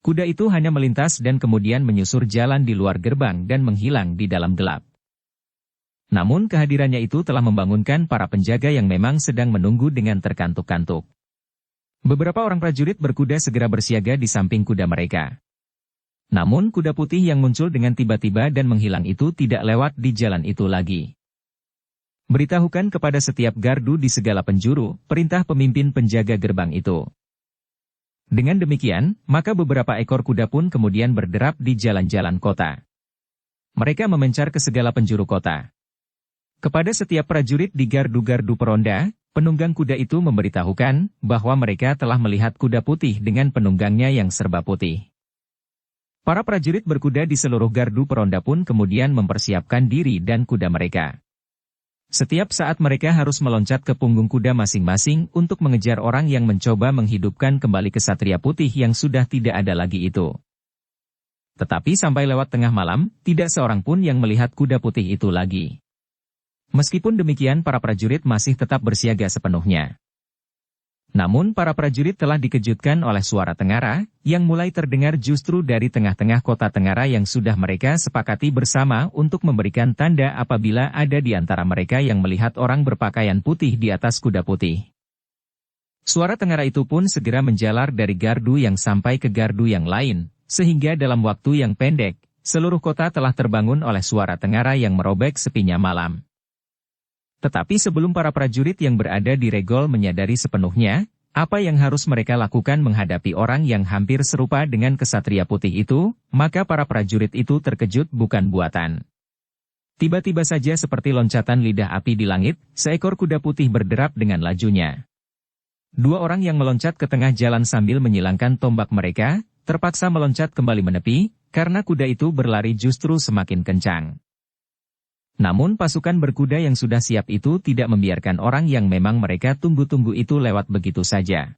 Kuda itu hanya melintas dan kemudian menyusur jalan di luar gerbang dan menghilang di dalam gelap. Namun kehadirannya itu telah membangunkan para penjaga yang memang sedang menunggu dengan terkantuk-kantuk. Beberapa orang prajurit berkuda segera bersiaga di samping kuda mereka. Namun kuda putih yang muncul dengan tiba-tiba dan menghilang itu tidak lewat di jalan itu lagi. Beritahukan kepada setiap gardu di segala penjuru, perintah pemimpin penjaga gerbang itu. Dengan demikian, maka beberapa ekor kuda pun kemudian berderap di jalan-jalan kota. Mereka memencar ke segala penjuru kota. Kepada setiap prajurit di gardu-gardu peronda, penunggang kuda itu memberitahukan bahwa mereka telah melihat kuda putih dengan penunggangnya yang serba putih. Para prajurit berkuda di seluruh gardu peronda pun kemudian mempersiapkan diri dan kuda mereka. Setiap saat mereka harus meloncat ke punggung kuda masing-masing untuk mengejar orang yang mencoba menghidupkan kembali kesatria putih yang sudah tidak ada lagi itu. Tetapi sampai lewat tengah malam, tidak seorang pun yang melihat kuda putih itu lagi. Meskipun demikian para prajurit masih tetap bersiaga sepenuhnya. Namun para prajurit telah dikejutkan oleh suara tengara, yang mulai terdengar justru dari tengah-tengah kota tengara yang sudah mereka sepakati bersama untuk memberikan tanda apabila ada di antara mereka yang melihat orang berpakaian putih di atas kuda putih. Suara tengara itu pun segera menjalar dari gardu yang sampai ke gardu yang lain, sehingga dalam waktu yang pendek, seluruh kota telah terbangun oleh suara tengara yang merobek sepinya malam. Tetapi sebelum para prajurit yang berada di regol menyadari sepenuhnya, apa yang harus mereka lakukan menghadapi orang yang hampir serupa dengan kesatria putih itu, maka para prajurit itu terkejut bukan buatan. Tiba-tiba saja seperti loncatan lidah api di langit, seekor kuda putih berderap dengan lajunya. Dua orang yang meloncat ke tengah jalan sambil menyilangkan tombak mereka, terpaksa meloncat kembali menepi, karena kuda itu berlari justru semakin kencang. Namun pasukan berkuda yang sudah siap itu tidak membiarkan orang yang memang mereka tunggu-tunggu itu lewat begitu saja.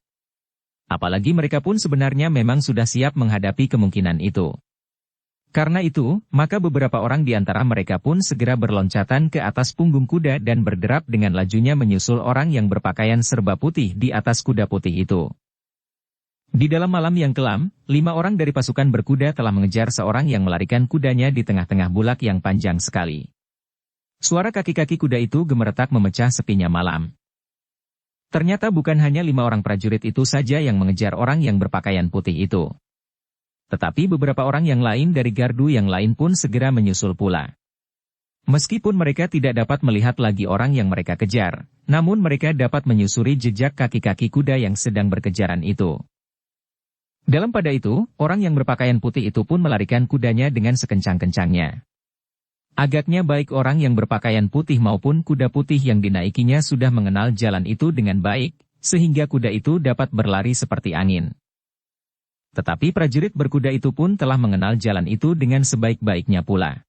Apalagi mereka pun sebenarnya memang sudah siap menghadapi kemungkinan itu. Karena itu, maka beberapa orang di antara mereka pun segera berloncatan ke atas punggung kuda dan berderap dengan lajunya menyusul orang yang berpakaian serba putih di atas kuda putih itu. Di dalam malam yang kelam, 5 orang dari pasukan berkuda telah mengejar seorang yang melarikan kudanya di tengah-tengah bulak yang panjang sekali. Suara kaki-kaki kuda itu gemeretak memecah sepinya malam. Ternyata bukan hanya 5 orang prajurit itu saja yang mengejar orang yang berpakaian putih itu. Tetapi beberapa orang yang lain dari gardu yang lain pun segera menyusul pula. Meskipun mereka tidak dapat melihat lagi orang yang mereka kejar, namun mereka dapat menyusuri jejak kaki-kaki kuda yang sedang berkejaran itu. Dalam pada itu, orang yang berpakaian putih itu pun melarikan kudanya dengan sekencang-kencangnya. Agaknya baik orang yang berpakaian putih maupun kuda putih yang dinaikinya sudah mengenal jalan itu dengan baik, sehingga kuda itu dapat berlari seperti angin. Tetapi prajurit berkuda itu pun telah mengenal jalan itu dengan sebaik-baiknya pula.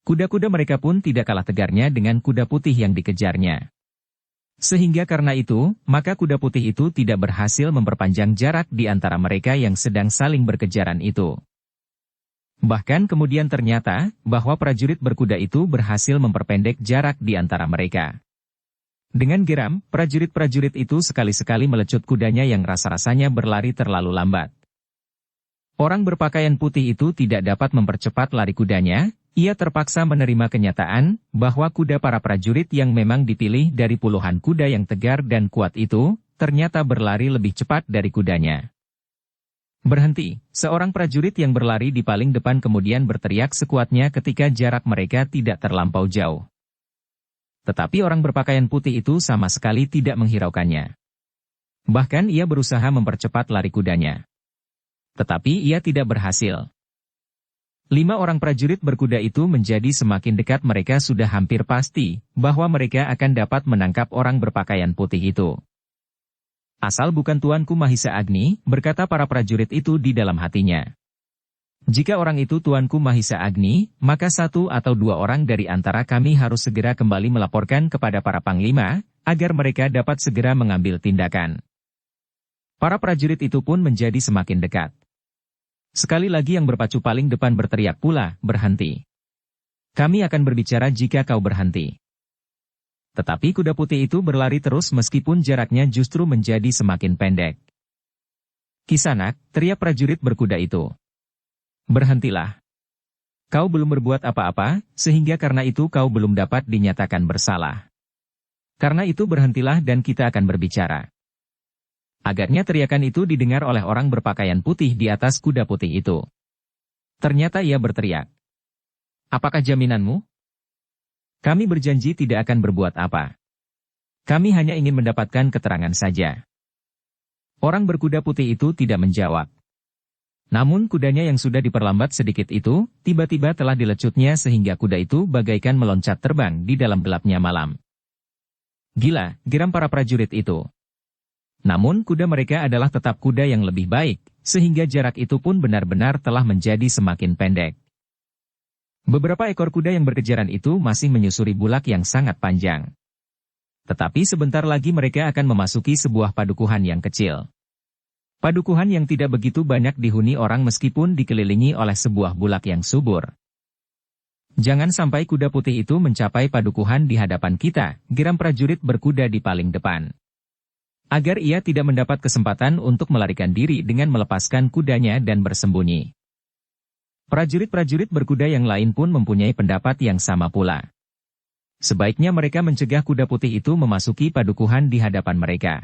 Kuda-kuda mereka pun tidak kalah tegarnya dengan kuda putih yang dikejarnya. Sehingga karena itu, maka kuda putih itu tidak berhasil memperpanjang jarak di antara mereka yang sedang saling berkejaran itu. Bahkan kemudian ternyata, bahwa prajurit berkuda itu berhasil memperpendek jarak di antara mereka. Dengan geram, prajurit-prajurit itu sekali-sekali melecut kudanya yang rasa-rasanya berlari terlalu lambat. Orang berpakaian putih itu tidak dapat mempercepat lari kudanya. Ia terpaksa menerima kenyataan bahwa kuda para prajurit yang memang dipilih dari puluhan kuda yang tegar dan kuat itu, ternyata berlari lebih cepat dari kudanya. Berhenti, seorang prajurit yang berlari di paling depan kemudian berteriak sekuatnya ketika jarak mereka tidak terlampau jauh. Tetapi orang berpakaian putih itu sama sekali tidak menghiraukannya. Bahkan ia berusaha mempercepat lari kudanya. Tetapi ia tidak berhasil. 5 orang prajurit berkuda itu menjadi semakin dekat, mereka sudah hampir pasti bahwa mereka akan dapat menangkap orang berpakaian putih itu. Asal bukan Tuanku Mahisa Agni, berkata para prajurit itu di dalam hatinya. Jika orang itu Tuanku Mahisa Agni, maka 1 atau 2 orang dari antara kami harus segera kembali melaporkan kepada para panglima, agar mereka dapat segera mengambil tindakan. Para prajurit itu pun menjadi semakin dekat. Sekali lagi yang berpacu paling depan berteriak pula, berhenti. Kami akan berbicara jika kau berhenti. Tetapi kuda putih itu berlari terus meskipun jaraknya justru menjadi semakin pendek. Kisanak, teriak prajurit berkuda itu. Berhentilah. Kau belum berbuat apa-apa, sehingga karena itu kau belum dapat dinyatakan bersalah. Karena itu berhentilah dan kita akan berbicara. Agaknya teriakan itu didengar oleh orang berpakaian putih di atas kuda putih itu. Ternyata ia berteriak. Apakah jaminanmu? Kami berjanji tidak akan berbuat apa. Kami hanya ingin mendapatkan keterangan saja. Orang berkuda putih itu tidak menjawab. Namun kudanya yang sudah diperlambat sedikit itu, tiba-tiba telah dilecutnya sehingga kuda itu bagaikan meloncat terbang di dalam gelapnya malam. Gila, geram para prajurit itu. Namun kuda mereka adalah tetap kuda yang lebih baik, sehingga jarak itu pun benar-benar telah menjadi semakin pendek. Beberapa ekor kuda yang berkejaran itu masih menyusuri bulak yang sangat panjang. Tetapi sebentar lagi mereka akan memasuki sebuah padukuhan yang kecil. Padukuhan yang tidak begitu banyak dihuni orang meskipun dikelilingi oleh sebuah bulak yang subur. Jangan sampai kuda putih itu mencapai padukuhan di hadapan kita, geram prajurit berkuda di paling depan. Agar ia tidak mendapat kesempatan untuk melarikan diri dengan melepaskan kudanya dan bersembunyi. Prajurit-prajurit berkuda yang lain pun mempunyai pendapat yang sama pula. Sebaiknya mereka mencegah kuda putih itu memasuki padukuhan di hadapan mereka.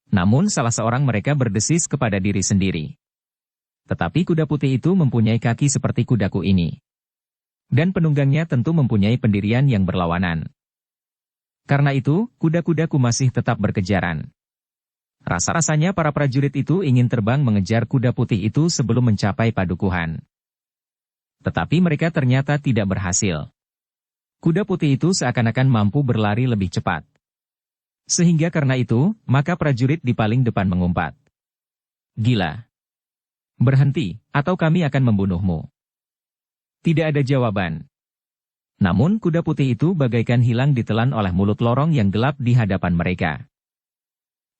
Namun salah seorang mereka berdesis kepada diri sendiri. Tetapi kuda putih itu mempunyai kaki seperti kudaku ini. Dan penunggangnya tentu mempunyai pendirian yang berlawanan. Karena itu, kuda-kudaku masih tetap berkejaran. Rasa-rasanya para prajurit itu ingin terbang mengejar kuda putih itu sebelum mencapai padukuhan. Tetapi mereka ternyata tidak berhasil. Kuda putih itu seakan-akan mampu berlari lebih cepat. Sehingga karena itu, maka prajurit di paling depan mengumpat. Gila. Berhenti, atau kami akan membunuhmu. Tidak ada jawaban. Namun kuda putih itu bagaikan hilang ditelan oleh mulut lorong yang gelap di hadapan mereka.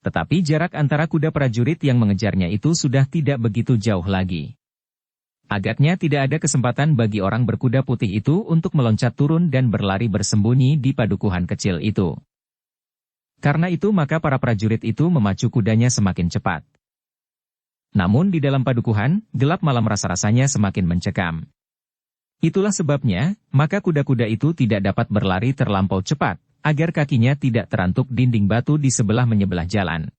Tetapi jarak antara kuda prajurit yang mengejarnya itu sudah tidak begitu jauh lagi. Agaknya tidak ada kesempatan bagi orang berkuda putih itu untuk meloncat turun dan berlari bersembunyi di padukuhan kecil itu. Karena itu maka para prajurit itu memacu kudanya semakin cepat. Namun di dalam padukuhan, gelap malam rasa-rasanya semakin mencekam. Itulah sebabnya, maka kuda-kuda itu tidak dapat berlari terlampau cepat, agar kakinya tidak terantuk dinding batu di menyebelah jalan.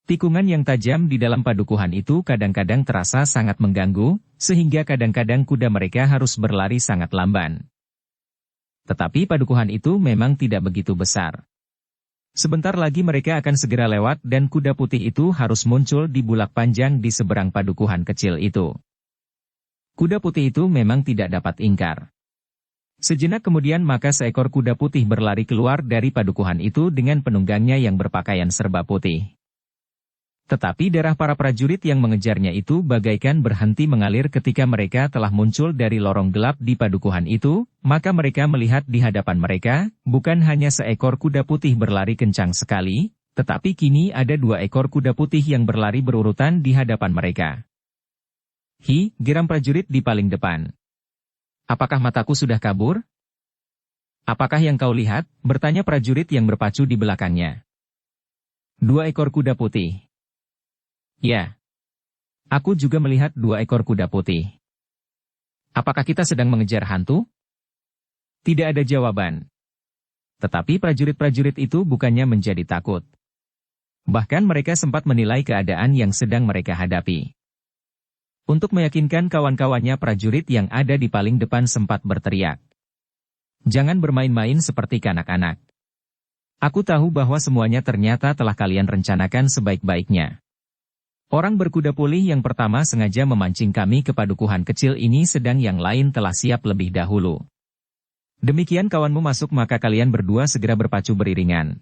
Tikungan yang tajam di dalam padukuhan itu kadang-kadang terasa sangat mengganggu, sehingga kadang-kadang kuda mereka harus berlari sangat lamban. Tetapi padukuhan itu memang tidak begitu besar. Sebentar lagi mereka akan segera lewat dan kuda putih itu harus muncul di bulak panjang di seberang padukuhan kecil itu. Kuda putih itu memang tidak dapat ingkar. Sejenak kemudian maka seekor kuda putih berlari keluar dari padukuhan itu dengan penunggangnya yang berpakaian serba putih. Tetapi darah para prajurit yang mengejarnya itu bagaikan berhenti mengalir ketika mereka telah muncul dari lorong gelap di padukuhan itu, maka mereka melihat di hadapan mereka, bukan hanya seekor kuda putih berlari kencang sekali, tetapi kini ada 2 ekor kuda putih yang berlari berurutan di hadapan mereka. Hi, geram prajurit di paling depan. Apakah mataku sudah kabur? Apakah yang kau lihat? Bertanya prajurit yang berpacu di belakangnya. 2 ekor kuda putih. Ya. Aku juga melihat 2 ekor kuda putih. Apakah kita sedang mengejar hantu? Tidak ada jawaban. Tetapi prajurit-prajurit itu bukannya menjadi takut. Bahkan mereka sempat menilai keadaan yang sedang mereka hadapi. Untuk meyakinkan kawan-kawannya prajurit yang ada di paling depan sempat berteriak. Jangan bermain-main seperti kanak-kanak. Aku tahu bahwa semuanya ternyata telah kalian rencanakan sebaik-baiknya. Orang berkuda pulih yang pertama sengaja memancing kami ke padukuhan kecil ini sedang yang lain telah siap lebih dahulu. Demikian kawanmu masuk maka kalian berdua segera berpacu beriringan.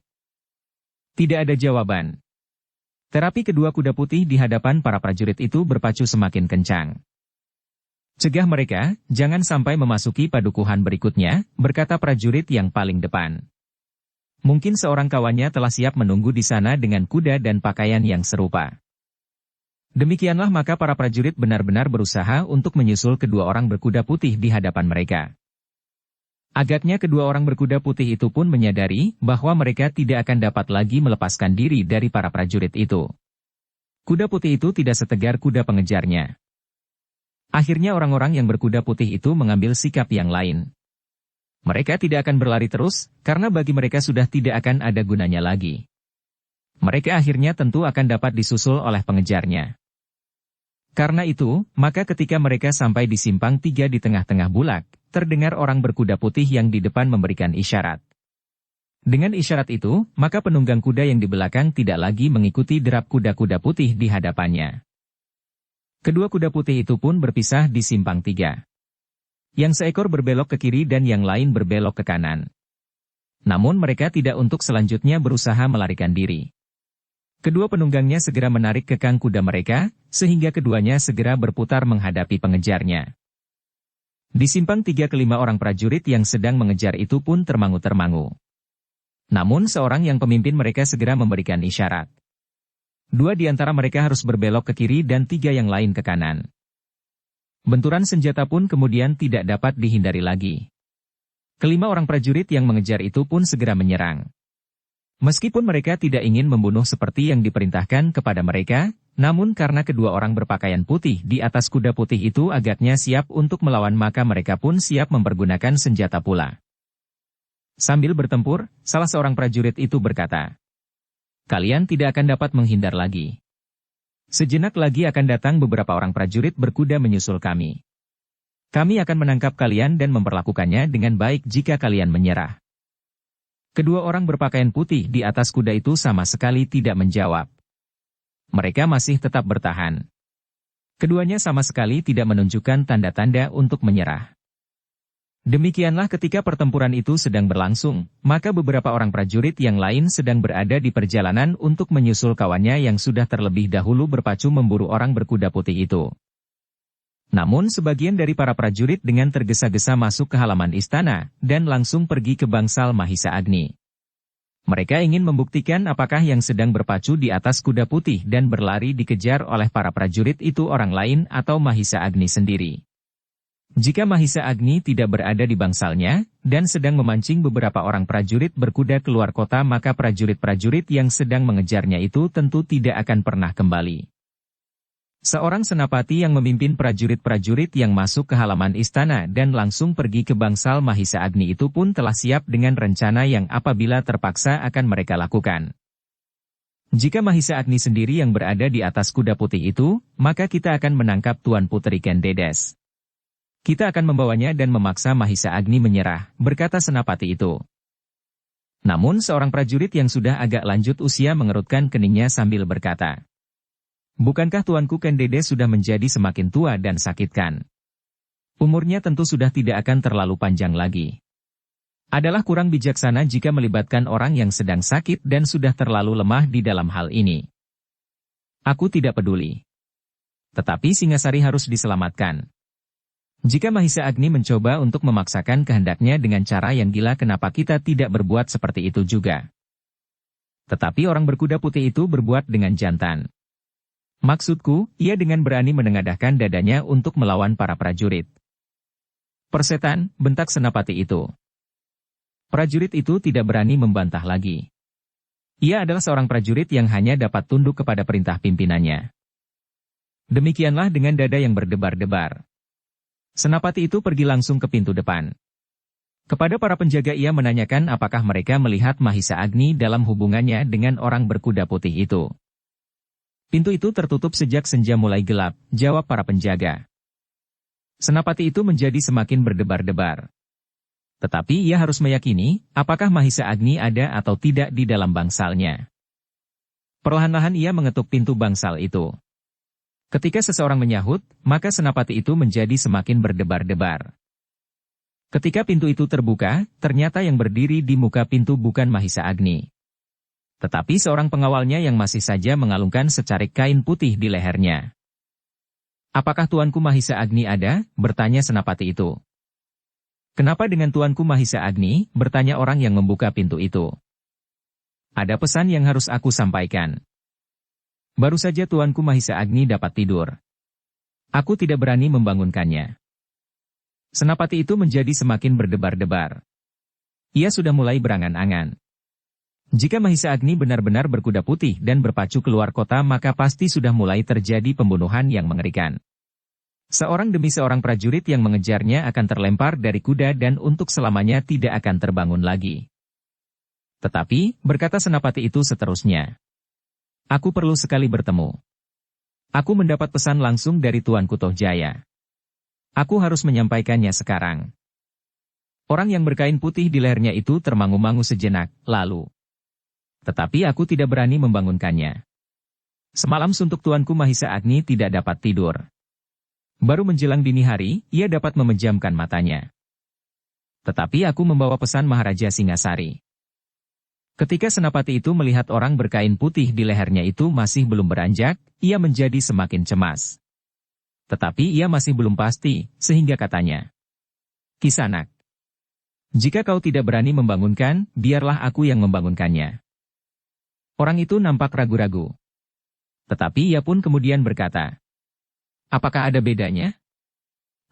Tidak ada jawaban. Terapi kedua kuda putih di hadapan para prajurit itu berpacu semakin kencang. Cegah mereka, jangan sampai memasuki padukuhan berikutnya, berkata prajurit yang paling depan. Mungkin seorang kawannya telah siap menunggu di sana dengan kuda dan pakaian yang serupa. Demikianlah maka para prajurit benar-benar berusaha untuk menyusul kedua orang berkuda putih di hadapan mereka. Agaknya kedua orang berkuda putih itu pun menyadari bahwa mereka tidak akan dapat lagi melepaskan diri dari para prajurit itu. Kuda putih itu tidak setegar kuda pengejarnya. Akhirnya orang-orang yang berkuda putih itu mengambil sikap yang lain. Mereka tidak akan berlari terus, karena bagi mereka sudah tidak akan ada gunanya lagi. Mereka akhirnya tentu akan dapat disusul oleh pengejarnya. Karena itu, maka ketika mereka sampai di simpang 3 di tengah-tengah bulak, terdengar orang berkuda putih yang di depan memberikan isyarat. Dengan isyarat itu, maka penunggang kuda yang di belakang tidak lagi mengikuti derap kuda-kuda putih di hadapannya. Kedua kuda putih itu pun berpisah di simpang 3. Yang seekor berbelok ke kiri dan yang lain berbelok ke kanan. Namun mereka tidak untuk selanjutnya berusaha melarikan diri. Kedua penunggangnya segera menarik kekang kuda mereka, sehingga keduanya segera berputar menghadapi pengejarnya. Di simpang 3 kelima orang prajurit yang sedang mengejar itu pun termangu-termangu. Namun seorang yang pemimpin mereka segera memberikan isyarat. 2 di antara mereka harus berbelok ke kiri dan 3 yang lain ke kanan. Benturan senjata pun kemudian tidak dapat dihindari lagi. Kelima orang prajurit yang mengejar itu pun segera menyerang. Meskipun mereka tidak ingin membunuh seperti yang diperintahkan kepada mereka, namun karena kedua orang berpakaian putih di atas kuda putih itu agaknya siap untuk melawan maka mereka pun siap mempergunakan senjata pula. Sambil bertempur, salah seorang prajurit itu berkata, "Kalian tidak akan dapat menghindar lagi. Sejenak lagi akan datang beberapa orang prajurit berkuda menyusul kami. Kami akan menangkap kalian dan memperlakukannya dengan baik jika kalian menyerah." Kedua orang berpakaian putih di atas kuda itu sama sekali tidak menjawab. Mereka masih tetap bertahan. Keduanya sama sekali tidak menunjukkan tanda-tanda untuk menyerah. Demikianlah ketika pertempuran itu sedang berlangsung, maka beberapa orang prajurit yang lain sedang berada di perjalanan untuk menyusul kawannya yang sudah terlebih dahulu berpacu memburu orang berkuda putih itu. Namun sebagian dari para prajurit dengan tergesa-gesa masuk ke halaman istana, dan langsung pergi ke bangsal Mahisa Agni. Mereka ingin membuktikan apakah yang sedang berpacu di atas kuda putih dan berlari dikejar oleh para prajurit itu orang lain atau Mahisa Agni sendiri. Jika Mahisa Agni tidak berada di bangsalnya, dan sedang memancing beberapa orang prajurit berkuda keluar kota maka prajurit-prajurit yang sedang mengejarnya itu tentu tidak akan pernah kembali. Seorang senapati yang memimpin prajurit-prajurit yang masuk ke halaman istana dan langsung pergi ke bangsal Mahisa Agni itu pun telah siap dengan rencana yang apabila terpaksa akan mereka lakukan. Jika Mahisa Agni sendiri yang berada di atas kuda putih itu, maka kita akan menangkap Tuan Putri Ken Dedes. Kita akan membawanya dan memaksa Mahisa Agni menyerah, berkata senapati itu. Namun seorang prajurit yang sudah agak lanjut usia mengerutkan keningnya sambil berkata, "Bukankah tuanku Kendede sudah menjadi semakin tua dan sakitkan? Umurnya tentu sudah tidak akan terlalu panjang lagi. Adalah kurang bijaksana jika melibatkan orang yang sedang sakit dan sudah terlalu lemah di dalam hal ini. Aku tidak peduli. Tetapi Singasari harus diselamatkan. Jika Mahisa Agni mencoba untuk memaksakan kehendaknya dengan cara yang gila, kenapa kita tidak berbuat seperti itu juga? Tetapi orang berkuda putih itu berbuat dengan jantan. Maksudku, ia dengan berani menengadahkan dadanya untuk melawan para prajurit." "Persetan," bentak senapati itu. Prajurit itu tidak berani membantah lagi. Ia adalah seorang prajurit yang hanya dapat tunduk kepada perintah pimpinannya. Demikianlah dengan dada yang berdebar-debar. Senapati itu pergi langsung ke pintu depan. Kepada para penjaga ia menanyakan apakah mereka melihat Mahisa Agni dalam hubungannya dengan orang berkuda putih itu. "Pintu itu tertutup sejak senja mulai gelap," jawab para penjaga. Senapati itu menjadi semakin berdebar-debar. Tetapi ia harus meyakini apakah Mahisa Agni ada atau tidak di dalam bangsalnya. Perlahan-lahan ia mengetuk pintu bangsal itu. Ketika seseorang menyahut, maka senapati itu menjadi semakin berdebar-debar. Ketika pintu itu terbuka, ternyata yang berdiri di muka pintu bukan Mahisa Agni. Tetapi seorang pengawalnya yang masih saja mengalungkan secarik kain putih di lehernya. "Apakah tuanku Mahisa Agni ada?" bertanya senapati itu. "Kenapa dengan tuanku Mahisa Agni?" bertanya orang yang membuka pintu itu. "Ada pesan yang harus aku sampaikan. Baru saja tuanku Mahisa Agni dapat tidur. Aku tidak berani membangunkannya." Senapati itu menjadi semakin berdebar-debar. Ia sudah mulai berangan-angan. Jika Mahisa Agni benar-benar berkuda putih dan berpacu keluar kota, maka pasti sudah mulai terjadi pembunuhan yang mengerikan. Seorang demi seorang prajurit yang mengejarnya akan terlempar dari kuda dan untuk selamanya tidak akan terbangun lagi. Tetapi, berkata senapati itu seterusnya, "Aku perlu sekali bertemu. Aku mendapat pesan langsung dari Tuanku Tohjaya. Aku harus menyampaikannya sekarang." Orang yang berkain putih di lehernya itu termangu-mangu sejenak, lalu. "Tetapi aku tidak berani membangunkannya. Semalam suntuk Tuanku Mahisa Agni tidak dapat tidur. Baru menjelang dini hari, ia dapat memejamkan matanya. Tetapi aku membawa pesan Maharaja Singasari." Ketika senapati itu melihat orang berkain putih di lehernya itu masih belum beranjak, ia menjadi semakin cemas. Tetapi ia masih belum pasti, sehingga katanya, "Kisanak, jika kau tidak berani membangunkan, biarlah aku yang membangunkannya." Orang itu nampak ragu-ragu. Tetapi ia pun kemudian berkata, "Apakah ada bedanya?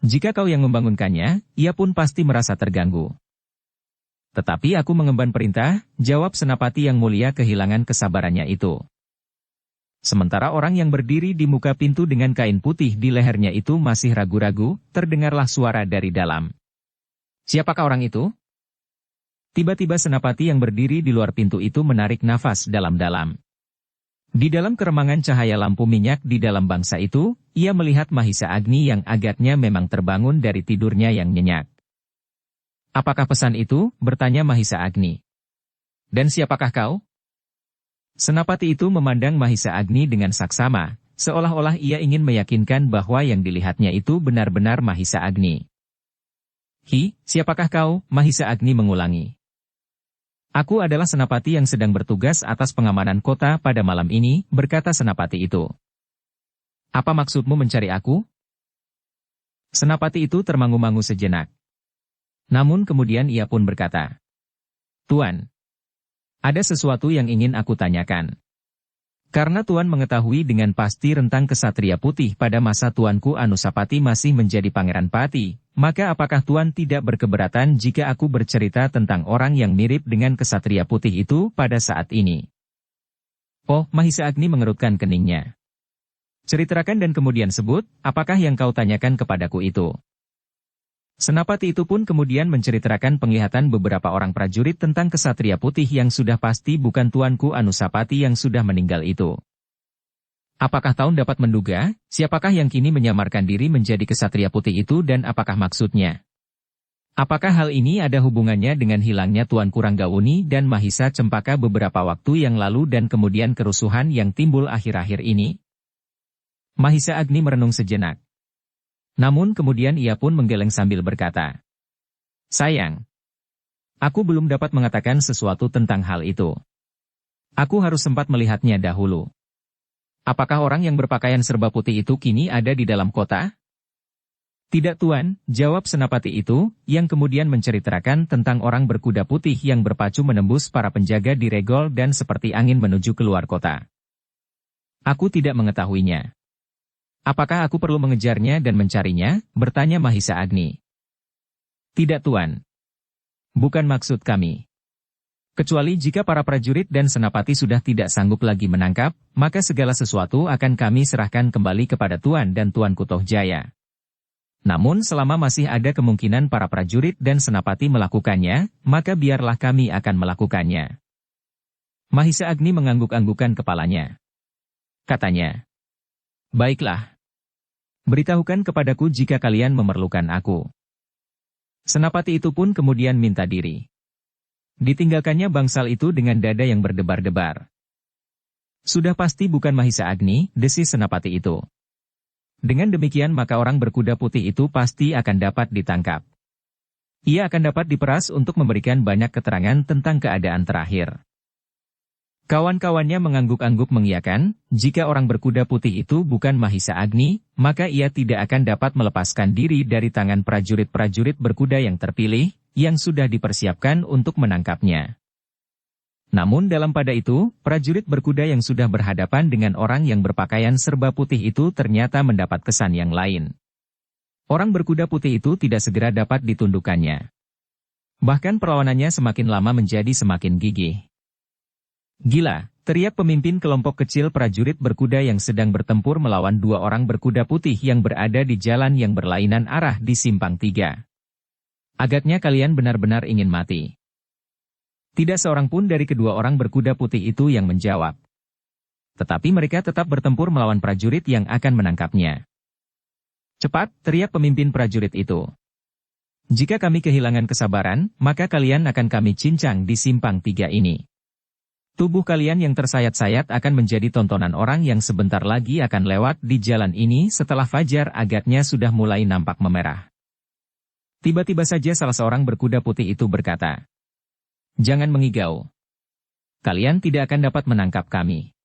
Jika kau yang membangunkannya, ia pun pasti merasa terganggu." "Tetapi aku mengemban perintah," jawab senapati yang mulia kehilangan kesabarannya itu. Sementara orang yang berdiri di muka pintu dengan kain putih di lehernya itu masih ragu-ragu, terdengarlah suara dari dalam. "Siapakah orang itu?" Tiba-tiba senapati yang berdiri di luar pintu itu menarik nafas dalam-dalam. Di dalam keremangan cahaya lampu minyak di dalam bangsa itu, ia melihat Mahisa Agni yang agaknya memang terbangun dari tidurnya yang nyenyak. "Apakah pesan itu?" bertanya Mahisa Agni. "Dan siapakah kau?" Senapati itu memandang Mahisa Agni dengan saksama, seolah-olah ia ingin meyakinkan bahwa yang dilihatnya itu benar-benar Mahisa Agni. Siapakah kau?" Mahisa Agni mengulangi. "Aku adalah senapati yang sedang bertugas atas pengamanan kota pada malam ini," berkata senapati itu. "Apa maksudmu mencari aku?" Senapati itu termangu-mangu sejenak. Namun kemudian ia pun berkata, "Tuan, ada sesuatu yang ingin aku tanyakan. Karena Tuan mengetahui dengan pasti rentang kesatria putih pada masa Tuanku Anusapati masih menjadi Pangeran Pati, maka apakah Tuan tidak berkeberatan jika aku bercerita tentang orang yang mirip dengan kesatria putih itu pada saat ini?" "Oh," Mahisa Agni mengerutkan keningnya. "Ceritakan dan kemudian sebut, apakah yang kau tanyakan kepadaku itu?" Senapati itu pun kemudian menceritakan penglihatan beberapa orang prajurit tentang kesatria putih yang sudah pasti bukan Tuanku Anusapati yang sudah meninggal itu. Apakah Taun dapat menduga, siapakah yang kini menyamarkan diri menjadi kesatria putih itu dan apakah maksudnya? Apakah hal ini ada hubungannya dengan hilangnya Tuanku Ranggauni dan Mahisa Cempaka beberapa waktu yang lalu dan kemudian kerusuhan yang timbul akhir-akhir ini? Mahisa Agni merenung sejenak. Namun kemudian ia pun menggeleng sambil berkata, "Sayang, aku belum dapat mengatakan sesuatu tentang hal itu. Aku harus sempat melihatnya dahulu. Apakah orang yang berpakaian serba putih itu kini ada di dalam kota?" "Tidak Tuan," jawab senapati itu, yang kemudian menceritakan tentang orang berkuda putih yang berpacu menembus para penjaga di regol dan seperti angin menuju keluar kota. "Aku tidak mengetahuinya." "Apakah aku perlu mengejarnya dan mencarinya?" bertanya Mahisa Agni. "Tidak Tuan. Bukan maksud kami. Kecuali jika para prajurit dan senapati sudah tidak sanggup lagi menangkap, maka segala sesuatu akan kami serahkan kembali kepada Tuan dan Tuanku Tohjaya. Namun selama masih ada kemungkinan para prajurit dan senapati melakukannya, maka biarlah kami akan melakukannya." Mahisa Agni mengangguk-anggukan kepalanya. Katanya, "Baiklah. Beritahukan kepadaku jika kalian memerlukan aku." Senapati itu pun kemudian minta diri. Ditinggalkannya bangsal itu dengan dada yang berdebar-debar. "Sudah pasti bukan Mahisa Agni," desis senapati itu. "Dengan demikian maka orang berkuda putih itu pasti akan dapat ditangkap. Ia akan dapat diperas untuk memberikan banyak keterangan tentang keadaan terakhir." Kawan-kawannya mengangguk-angguk mengiyakan, jika orang berkuda putih itu bukan Mahisa Agni, maka ia tidak akan dapat melepaskan diri dari tangan prajurit-prajurit berkuda yang terpilih, yang sudah dipersiapkan untuk menangkapnya. Namun dalam pada itu, prajurit berkuda yang sudah berhadapan dengan orang yang berpakaian serba putih itu ternyata mendapat kesan yang lain. Orang berkuda putih itu tidak segera dapat ditundukkannya. Bahkan perlawanannya semakin lama menjadi semakin gigih. "Gila!" teriak pemimpin kelompok kecil prajurit berkuda yang sedang bertempur melawan dua orang berkuda putih yang berada di jalan yang berlainan arah di simpang 3. "Agaknya kalian benar-benar ingin mati." Tidak seorang pun dari kedua orang berkuda putih itu yang menjawab. Tetapi mereka tetap bertempur melawan prajurit yang akan menangkapnya. "Cepat!" teriak pemimpin prajurit itu. "Jika kami kehilangan kesabaran, maka kalian akan kami cincang di simpang 3 ini. Tubuh kalian yang tersayat-sayat akan menjadi tontonan orang yang sebentar lagi akan lewat di jalan ini setelah fajar agaknya sudah mulai nampak memerah." Tiba-tiba saja salah seorang berkuda putih itu berkata, "Jangan mengigau. Kalian tidak akan dapat menangkap kami.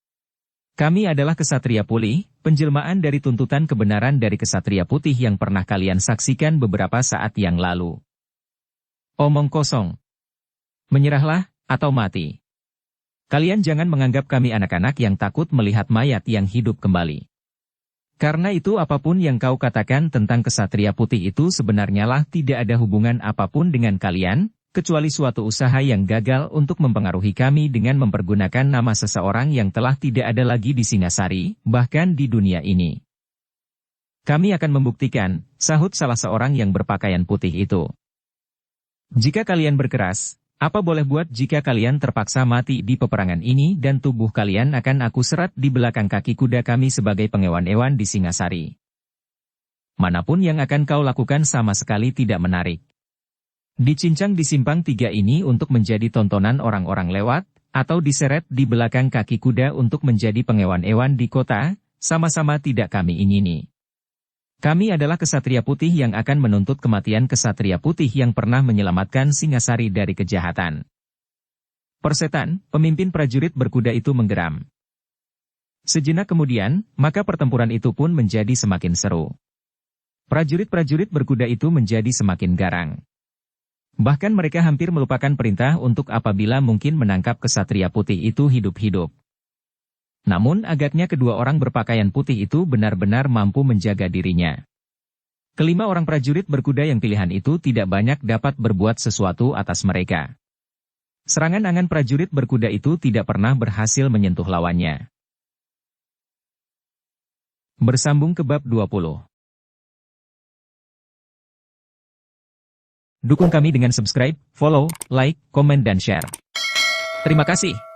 Kami adalah kesatria pulih, penjelmaan dari tuntutan kebenaran dari kesatria putih yang pernah kalian saksikan beberapa saat yang lalu." "Omong kosong. Menyerahlah, atau mati. Kalian jangan menganggap kami anak-anak yang takut melihat mayat yang hidup kembali. Karena itu apapun yang kau katakan tentang kesatria putih itu sebenarnya lah tidak ada hubungan apapun dengan kalian, kecuali suatu usaha yang gagal untuk mempengaruhi kami dengan mempergunakan nama seseorang yang telah tidak ada lagi di Singasari, bahkan di dunia ini." "Kami akan membuktikan," sahut salah seorang yang berpakaian putih itu. "Jika kalian berkeras, apa boleh buat jika kalian terpaksa mati di peperangan ini dan tubuh kalian akan aku serat di belakang kaki kuda kami sebagai pengewan-ewan di Singasari. Manapun yang akan kau lakukan sama sekali tidak menarik. Dicincang di simpang 3 ini untuk menjadi tontonan orang-orang lewat, atau diseret di belakang kaki kuda untuk menjadi pengewan-ewan di kota, sama-sama tidak kami ingini. Kami adalah kesatria putih yang akan menuntut kematian kesatria putih yang pernah menyelamatkan Singasari dari kejahatan." "Persetan!" pemimpin prajurit berkuda itu menggeram. Sejenak kemudian, maka pertempuran itu pun menjadi semakin seru. Prajurit-prajurit berkuda itu menjadi semakin garang. Bahkan mereka hampir melupakan perintah untuk apabila mungkin menangkap kesatria putih itu hidup-hidup. Namun agaknya kedua orang berpakaian putih itu benar-benar mampu menjaga dirinya. Kelima orang prajurit berkuda yang pilihan itu tidak banyak dapat berbuat sesuatu atas mereka. Serangan angan prajurit berkuda itu tidak pernah berhasil menyentuh lawannya. Bersambung ke bab 20. Dukung kami dengan subscribe, follow, like, komen dan share. Terima kasih.